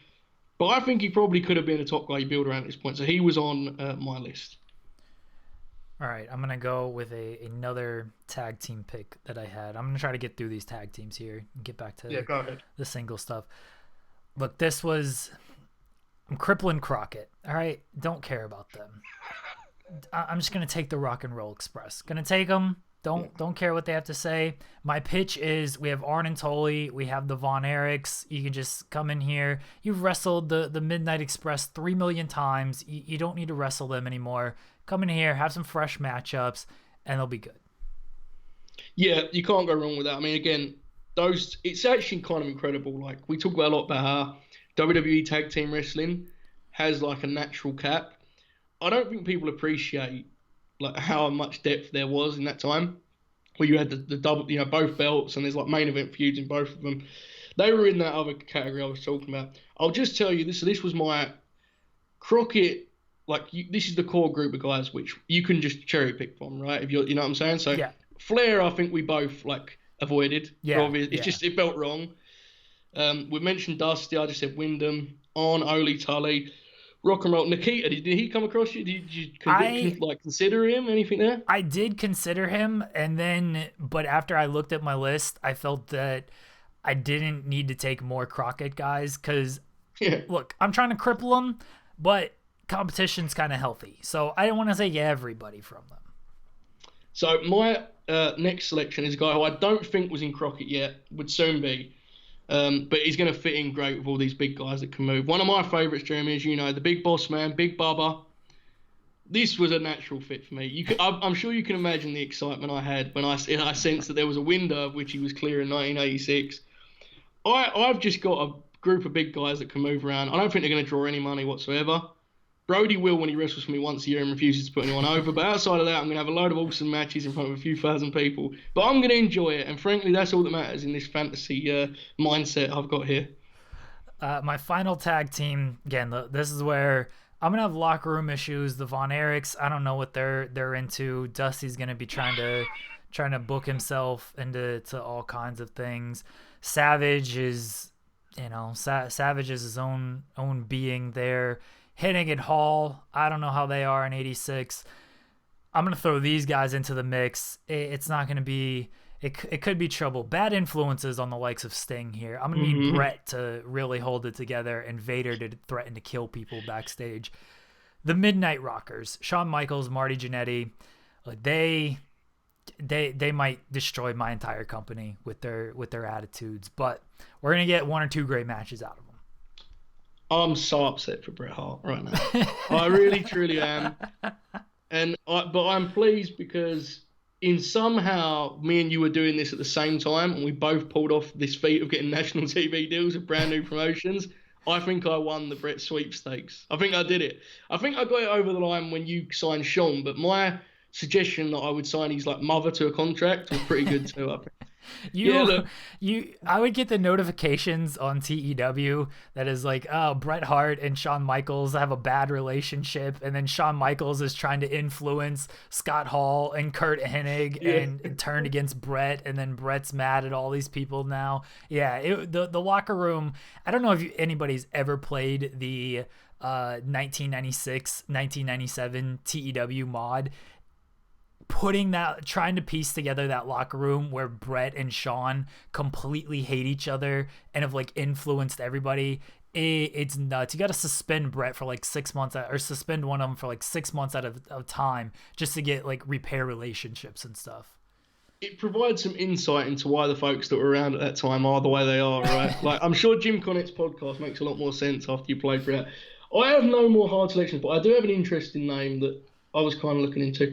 but I think he probably could have been a top guy you build around at this point. So he was on my list. All right, I'm gonna go with another tag team pick that I had. I'm gonna try to get through these tag teams here and get back to Go ahead. the single stuff. Look, I'm crippling Crockett. All right, don't care about them. I'm just gonna take the Rock and Roll Express. Gonna take them. Don't care what they have to say. My pitch is we have Arn and Tully. We have the Von Erichs. You can just come in here. You've wrestled the Midnight Express 3 million times. You don't need to wrestle them anymore. Come in here, have some fresh matchups, and they'll be good. Yeah, you can't go wrong with that. I mean, again, it's actually kind of incredible. Like we talk about a lot about how WWE Tag Team Wrestling has like a natural cap. I don't think people appreciate like how much depth there was in that time, where you had the double, both belts, and there's like main event feuds in both of them. They were in that other category I was talking about. I'll just tell you this was my Crockett. This is the core group of guys which you can just cherry pick from, right? If you know what I'm saying. So yeah. Flair, I think we both avoided. Yeah, it felt wrong. We mentioned Dusty. I just said Wyndham, on Ole Tully, Rock and Roll. Nikita, did he come across you? Did you consider him? Anything there? I did consider him, but after I looked at my list, I felt that I didn't need to take more Crockett guys because, look, I'm trying to cripple them, but competition's kind of healthy. So I don't want to take everybody from them. So my next selection is a guy who I don't think was in Crockett yet, would soon be. But he's going to fit in great with all these big guys that can move. One of my favourites, Jeremy, as you know, the Big Boss Man, Big Bubba. This was a natural fit for me. I'm sure you can imagine the excitement I had when I sensed that there was a window of which he was clear in 1986. I've just got a group of big guys that can move around. I don't think they're going to draw any money whatsoever. Brody will when he wrestles for me once a year and refuses to put anyone over. But outside of that, I'm going to have a load of awesome matches in front of a few thousand people. But I'm going to enjoy it. And frankly, that's all that matters in this fantasy mindset I've got here. My final tag team, again, this is where I'm going to have locker room issues. The Von Erichs, I don't know what they're into. Dusty's going to be trying to book himself into all kinds of things. Savage is, Savage is his own being there. Hitting at Hall, I don't know how they are in 86. I'm going to throw these guys into the mix. It's not going to be... It could be trouble. Bad influences on the likes of Sting here. I'm going to need Brett to really hold it together and Vader to threaten to kill people backstage. The Midnight Rockers, Shawn Michaels, Marty Jannetty, they might destroy my entire company with their attitudes, but we're going to get one or two great matches out of them. I'm so upset for Bret Hart right now. I really, truly am. But I'm pleased because somehow me and you were doing this at the same time and we both pulled off this feat of getting national TV deals with brand new promotions. I think I won the Bret sweepstakes. I think I did it. I think I got it over the line when you signed Shawn, but my suggestion that I would sign his mother to a contract was pretty good too, I think. I would get the notifications on TEW that is like, oh, Bret Hart and Shawn Michaels have a bad relationship, and then Shawn Michaels is trying to influence Scott Hall and Kurt Hennig and turn against Bret, and then Bret's mad at all these people now. Yeah, the locker room. I don't know if anybody's ever played the 1996-1997 TEW mod. Trying to piece together that locker room where Bret and Shawn completely hate each other and have influenced everybody. It's nuts. You got to suspend Bret for 6 months or suspend one of them for 6 months out of time just to get repair relationships and stuff. It provides some insight into why the folks that were around at that time are the way they are, right? I'm sure Jim Cornette's podcast makes a lot more sense after you played Bret. I have no more hard selections, but I do have an interesting name that I was kind of looking into.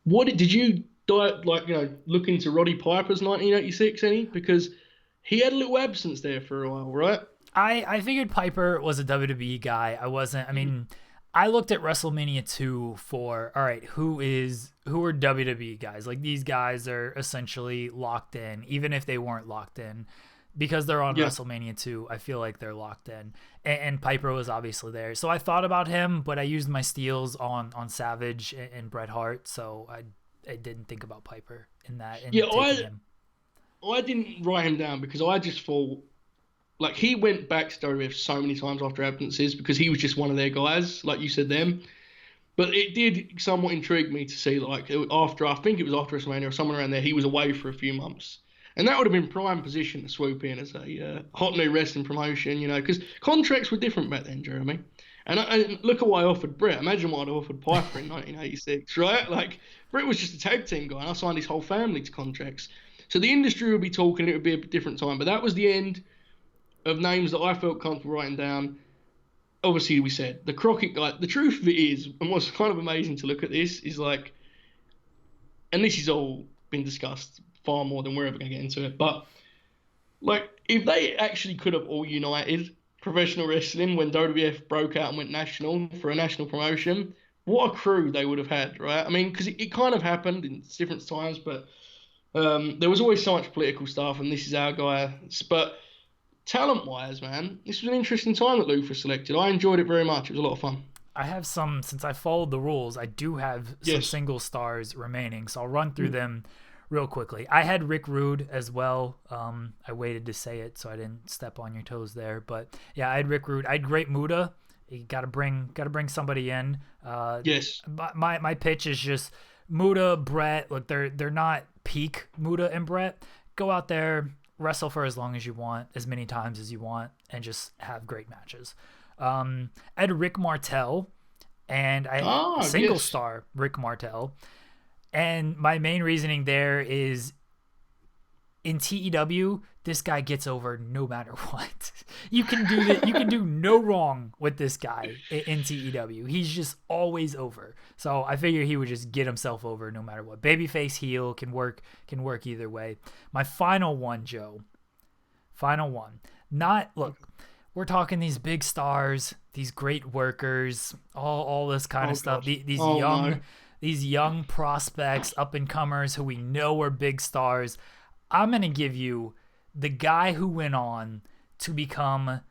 What did you look into Roddy Piper's 1986 any? Because he had a little absence there for a while, right? I figured Piper was a WWE guy. I wasn't. I mean, I looked at WrestleMania 2 for, all right, who are WWE guys? Like, these guys are essentially locked in, even if they weren't locked in. Because they're on WrestleMania 2, I feel like they're locked in. And Piper was obviously there. So I thought about him, but I used my steals on Savage and Bret Hart, so I didn't think about Piper in that. I didn't write him down because I just thought, like, he went back to WWF so many times after absences because he was just one of their guys, like you said, them. But it did somewhat intrigue me to see, like, after, I think it was after WrestleMania or someone around there, he was away for a few months. And that would have been prime position to swoop in as a hot new wrestling promotion, you know, because contracts were different back then, Jeremy. And look at what I offered Brett. Imagine what I'd offered Piper in 1986, right? Like, Brett was just a tag team guy, and I signed his whole family to contracts. So the industry would be talking, it would be a different time. But that was the end of names that I felt comfortable writing down. Obviously, we said the Crockett guy. The truth of it is, and what's kind of amazing to look at this is like, and this has all been discussed far more than we're ever going to get into it, but like, if they actually could have all united professional wrestling when WWF broke out and went national for a national promotion, what a crew they would have had, right? I mean, because it kind of happened in different times, but there was always so much political stuff, and this is our guy. But talent-wise, man, this was an interesting time that Luther selected. I enjoyed it very much. It was a lot of fun. I have some, since I followed the rules, I do have some single stars remaining, so I'll run through them real quickly. I had Rick Rude as well. I waited to say it so I didn't step on your toes there, but yeah, I had Rick Rude. I had Great Muta. You gotta bring somebody in. Yes. My pitch is just Muta, Brett. Look, they're not peak Muta and Brett. Go out there, wrestle for as long as you want, as many times as you want, and just have great matches. I had Rick Martel, and I had single star Rick Martel. And my main reasoning there is, in TEW, this guy gets over no matter what. You can do no wrong with this guy in TEW. He's just always over. So I figure he would just get himself over no matter what. Babyface, heel can work either way. My final one, Joe. Final one. Look, we're talking these big stars, these great workers, all this kind of stuff. These young prospects, up-and-comers who we know are big stars. I'm going to give you the guy who went on to become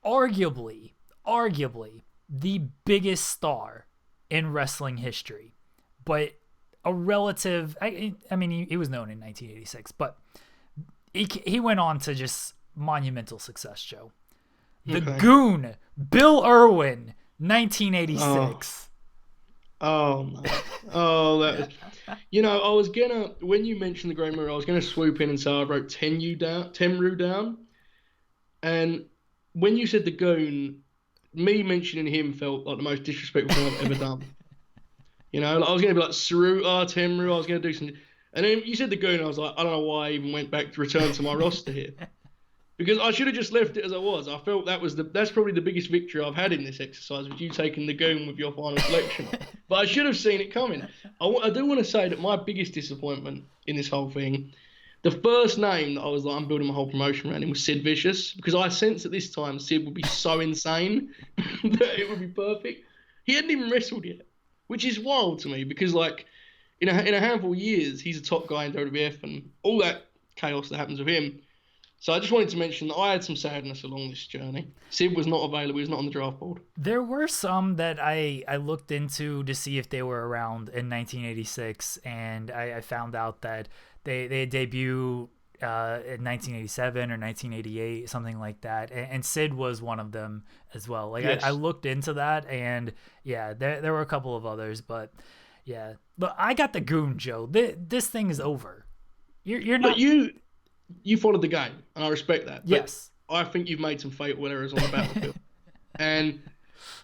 arguably the biggest star in wrestling history. But a relative, I mean, he was known in 1986, but he went on to just monumental success, Joe. The Goon, Bill Irwin, 1986. Oh, man. Oh, that was... You know, I was gonna, when you mentioned the Great Mirror, I was gonna swoop in and say I wrote Tenru down. And when you said the Goon, me mentioning him felt like the most disrespectful thing I've ever done. You know, like, I was gonna be like Saruta, Tenru, I was gonna do something. And then you said the Goon, I was like, I don't know why I even went back to return to my roster here. Because I should have just left it as I was. I felt that's probably the biggest victory I've had in this exercise, with you taking the Goon with your final selection. But I should have seen it coming. I do want to say that my biggest disappointment in this whole thing, the first name that I was like, I'm building my whole promotion around him, was Sid Vicious. Because I sensed at this time Sid would be so insane that it would be perfect. He hadn't even wrestled yet, which is wild to me because, like, in a handful of years, he's a top guy in WWF and all that chaos that happens with him. So I just wanted to mention that I had some sadness along this journey. Sid was not available. He was not on the draft board. There were some that I looked into to see if they were around in 1986, and I found out that they debuted in 1987 or 1988, something like that. And Sid was one of them as well. Like, yes. I looked into that, and yeah, there were a couple of others, but yeah. But I got the Goon, Joe. This thing is over. You're not... But you followed the game, and I respect that. Yes. But I think you've made some fatal errors on the battlefield. And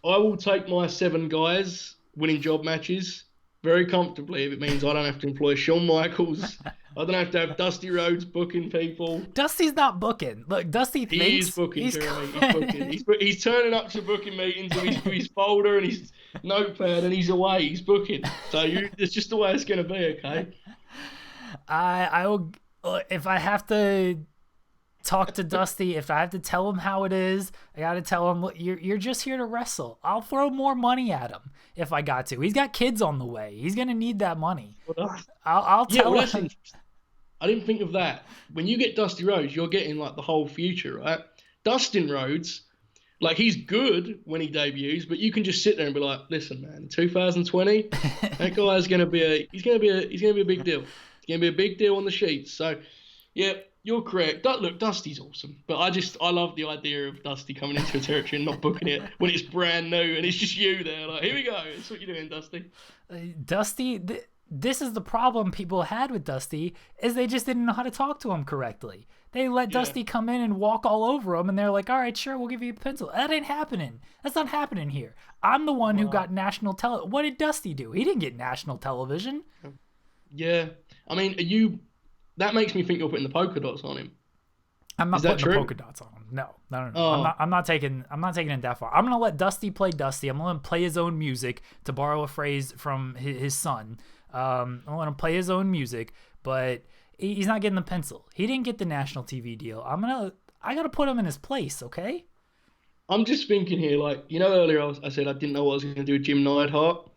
I will take my 7 guys winning job matches very comfortably if it means I don't have to employ Shawn Michaels. I don't have to have Dusty Rhodes booking people. Dusty's not booking. Look, Dusty thinks he's booking. He's booking. He's turning up to booking meetings with his folder and his notepad, and he's away. He's booking. So it's just the way it's going to be, okay? I will... If I have to talk to Dusty. If I have to tell him how it is, I got to tell him, look, you're just here to wrestle. I'll throw more money at him if I got to. He's got kids on the way. He's going to need that money. I'll tell him. I didn't think of that. When you get Dusty Rhodes, you're getting like the whole future, right? Dustin Rhodes, like he's good when he debuts, but you can just sit there and be like, listen, man, in 2020, that guy is going to be a big deal. It's going to be a big deal on the sheets. So, yeah, you're correct. Look, Dusty's awesome, but I love the idea of Dusty coming into a territory and not booking it when it's brand new and it's just you there. Like, here we go. That's what you're doing, Dusty. Dusty. This is the problem people had with Dusty, is they just didn't know how to talk to him correctly. They let Dusty come in and walk all over him, and they're like, all right, sure, we'll give you a pencil. That ain't happening. That's not happening here. I'm the one who got national television. What did Dusty do? He didn't get national television. Yeah. I mean, that makes me think you're putting the polka dots on him. I'm not putting the polka dots on him. No. Oh. I'm not taking it that far. I'm gonna let Dusty play Dusty. I'm gonna let him play his own music, to borrow a phrase from his son. I'm gonna let him play his own music, but he's not getting the pencil. He didn't get the national TV deal. I gotta put him in his place, okay? I'm just thinking here, like, earlier I said I didn't know what I was gonna do with Jim Neidhart,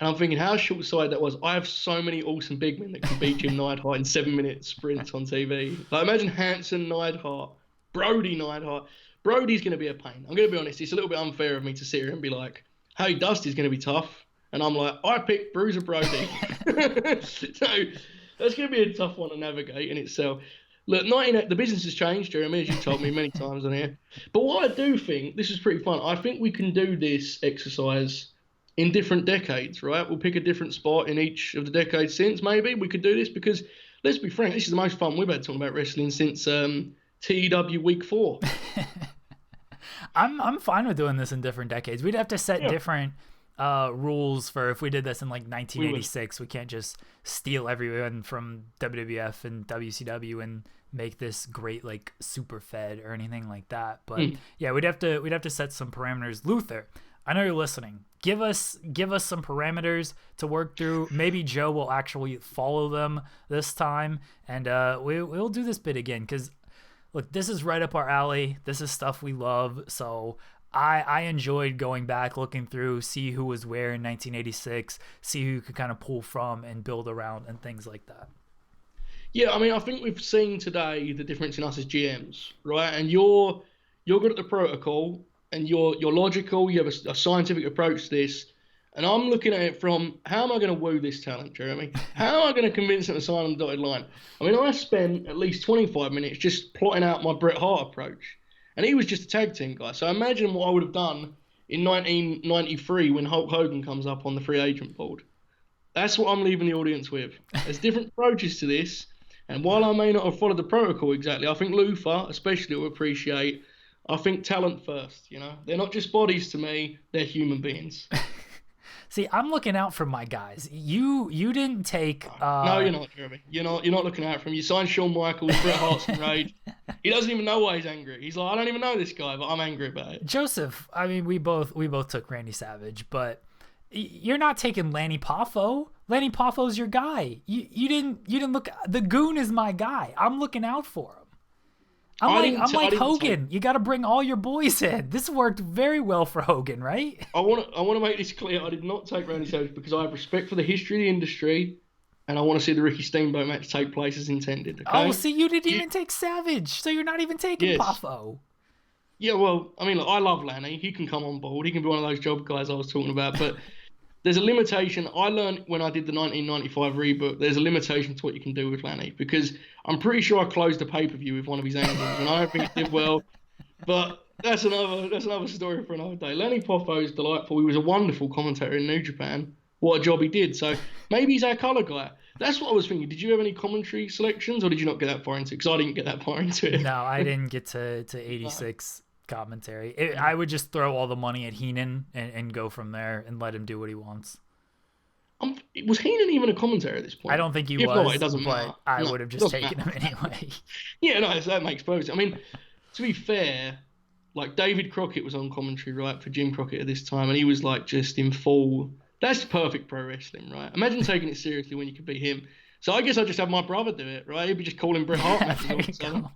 and I'm thinking how short-sighted that was. I have so many awesome big men that can beat Jim Neidhart in 7-minute sprints on TV. Like, imagine Hanson Neidhart, Brody Neidhart. Brody's gonna be a pain. I'm gonna be honest. It's a little bit unfair of me to sit here and be like, hey, Dusty's gonna be tough. And I'm like, I picked Bruiser Brody. So that's going to be a tough one to navigate in itself. Look, the business has changed, Jeremy, as you've told me many times on here. But what I do think, this is pretty fun, I think we can do this exercise in different decades, right? We'll pick a different spot in each of the decades since, maybe. We could do this because, let's be frank, this is the most fun we've had talking about wrestling since TEW Week 4. I'm fine with doing this in different decades. We'd have to set different rules for if we did this in like 1986. We can't just steal everyone from WWF and WCW and make this great like super fed or anything like that. But yeah, we'd have to set some parameters. Luther, I know you're listening. Give us some parameters to work through. Maybe Joe will actually follow them this time, and we'll do this bit again because look, this is right up our alley. This is stuff we love. So I enjoyed going back, looking through, see who was where in 1986, see who you could kind of pull from and build around and things like that. Yeah, I mean, I think we've seen today the difference in us as GMs, right? And you're good at the protocol, and you're logical. You have a scientific approach to this. And I'm looking at it from, how am I going to woo this talent, Jeremy? How am I going to convince them to sign on the dotted line? I mean, I spent at least 25 minutes just plotting out my Bret Hart approach. And he was just a tag team guy. So imagine what I would have done in 1993 when Hulk Hogan comes up on the free agent board. That's what I'm leaving the audience with. There's different approaches to this. And while I may not have followed the protocol exactly, I think Luther especially will appreciate, I think, talent first. They're not just bodies to me. They're human beings. See, I'm looking out for my guys. You didn't take. No, you're not, Jeremy. You're not looking out for him. You signed Shawn Michaels, Bret Hart's and Rage. He doesn't even know why he's angry. He's like, I don't even know this guy, but I'm angry about it. Joseph, I mean, we both took Randy Savage, but you're not taking Lanny Poffo. Lanny Poffo's your guy. You didn't look. The Goon is my guy. I'm looking out for him. I'm like Hogan. You got to bring all your boys in. This worked very well for Hogan, right? I want to make this clear. I did not take Randy Savage because I have respect for the history of the industry, and I want to see the Ricky Steamboat match take place as intended. Okay? Oh, see, you didn't even take Savage, so you're not even taking Poffo. Yeah, well, I mean, look, I love Lanny. He can come on board. He can be one of those job guys I was talking about, but there's a limitation. I learned when I did the 1995 reboot, there's a limitation to what you can do with Lanny, because I'm pretty sure I closed a pay-per-view with one of his angles, and I don't think it did well. But that's another story for another day. Lanny Poffo is delightful. He was a wonderful commentator in New Japan. What a job he did. So maybe he's our colour guy. That's what I was thinking. Did you have any commentary selections, or did you not get that far into it? Because I didn't get that far into it. No, I didn't get to 86 commentary. I would just throw all the money at Heenan and go from there and let him do what he wants. Was Heenan even a commentator at this point? I don't think he was. Not, it doesn't matter. I would have just taken him anyway. Yeah, no, that makes perfect sense. I mean, to be fair, like David Crockett was on commentary, right, for Jim Crockett at this time, and he was like just in full. That's perfect pro wrestling, right? Imagine taking it seriously when you could be him. So I guess I'll just have my brother do it, right? He'd be just calling Bret Hart matches all of a sudden.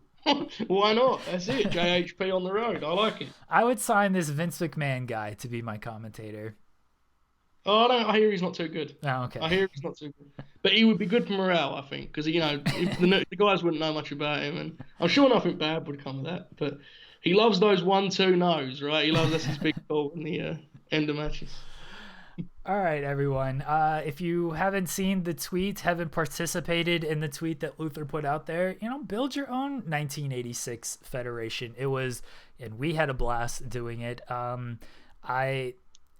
Why not? That's it. JHP on the road. I like it. I would sign this Vince McMahon guy to be my commentator. Oh, I hear he's not too good. Oh, okay. I hear he's not too good. But he would be good for morale, I think, because, if the guys wouldn't know much about him. And I'm sure nothing bad would come of that. But he loves those 1-2 no's, right? He loves that's his big call in the end of matches. All right, everyone. If you haven't seen the tweet, haven't participated in the tweet that Luther put out there, build your own 1986 federation. And we had a blast doing it.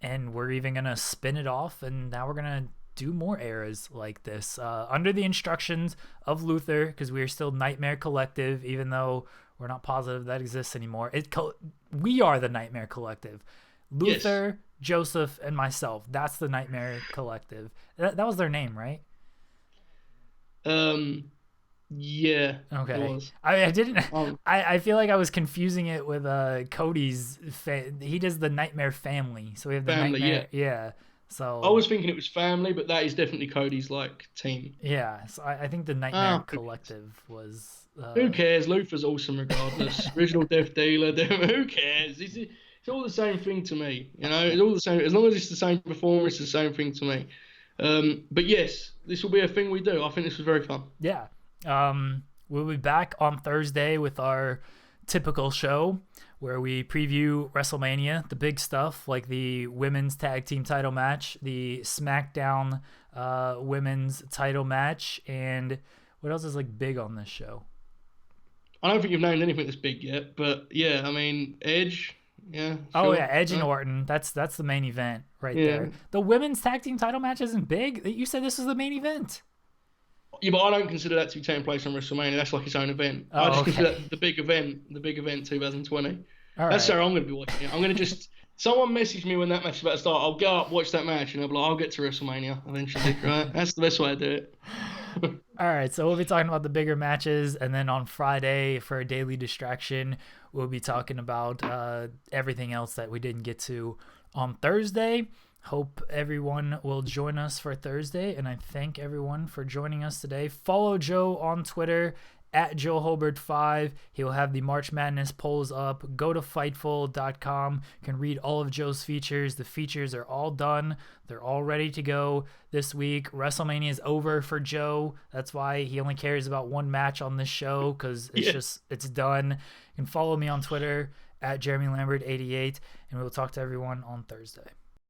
And we're even going to spin it off, and now we're going to do more eras like this under the instructions of Luther, because we are still Nightmare Collective, even though we're not positive that exists anymore. We are the Nightmare Collective. Luther, yes. Joseph, and myself. That's the Nightmare Collective. That was their name, right? Yeah. Okay. I didn't. I feel like I was confusing it with Cody's. He does the Nightmare Family, so we have the Family. Nightmare. Yeah. So I was thinking it was Family, but that is definitely Cody's team. Yeah. So I think the Nightmare Collective was. Who cares? Luther's awesome regardless. Original Death Dealer. Who cares? It's all the same thing to me. It's all the same. As long as it's the same performer, it's the same thing to me. But yes, this will be a thing we do. I think this was very fun. Yeah. We'll be back on Thursday with our typical show where we preview WrestleMania, the big stuff like the women's tag team title match, the SmackDown women's title match, and what else is big on this show? I don't think you've named anything that's big yet, but yeah, I mean Edge. Yeah. Oh yeah, Edge and Orton. That's the main event right there. The women's tag team title match isn't big. You said this was the main event. Yeah, but I don't consider that to be taking place on WrestleMania. That's like its own event. I just consider that the big event 2020. That's how I'm going to be watching it. I'm going to just someone message me when that match is about to start. I'll go up, watch that match, and I'll be like, I'll get to WrestleMania eventually. Right? That's the best way to do it. All right, so we'll be talking about the bigger matches, and then on Friday for a daily distraction, we'll be talking about everything else that we didn't get to on Thursday. Hope everyone will join us for Thursday, and I thank everyone for joining us today. Follow Joe on Twitter at Joe Hulbert 5. He'll have the March Madness polls up. Go to Fightful.com. You can read all of Joe's features. The features are all done. They're all ready to go this week. WrestleMania is over for Joe. That's why he only cares about one match on this show, because it's done. You can follow me on Twitter at Jeremy Lambert 88, and we'll talk to everyone on Thursday.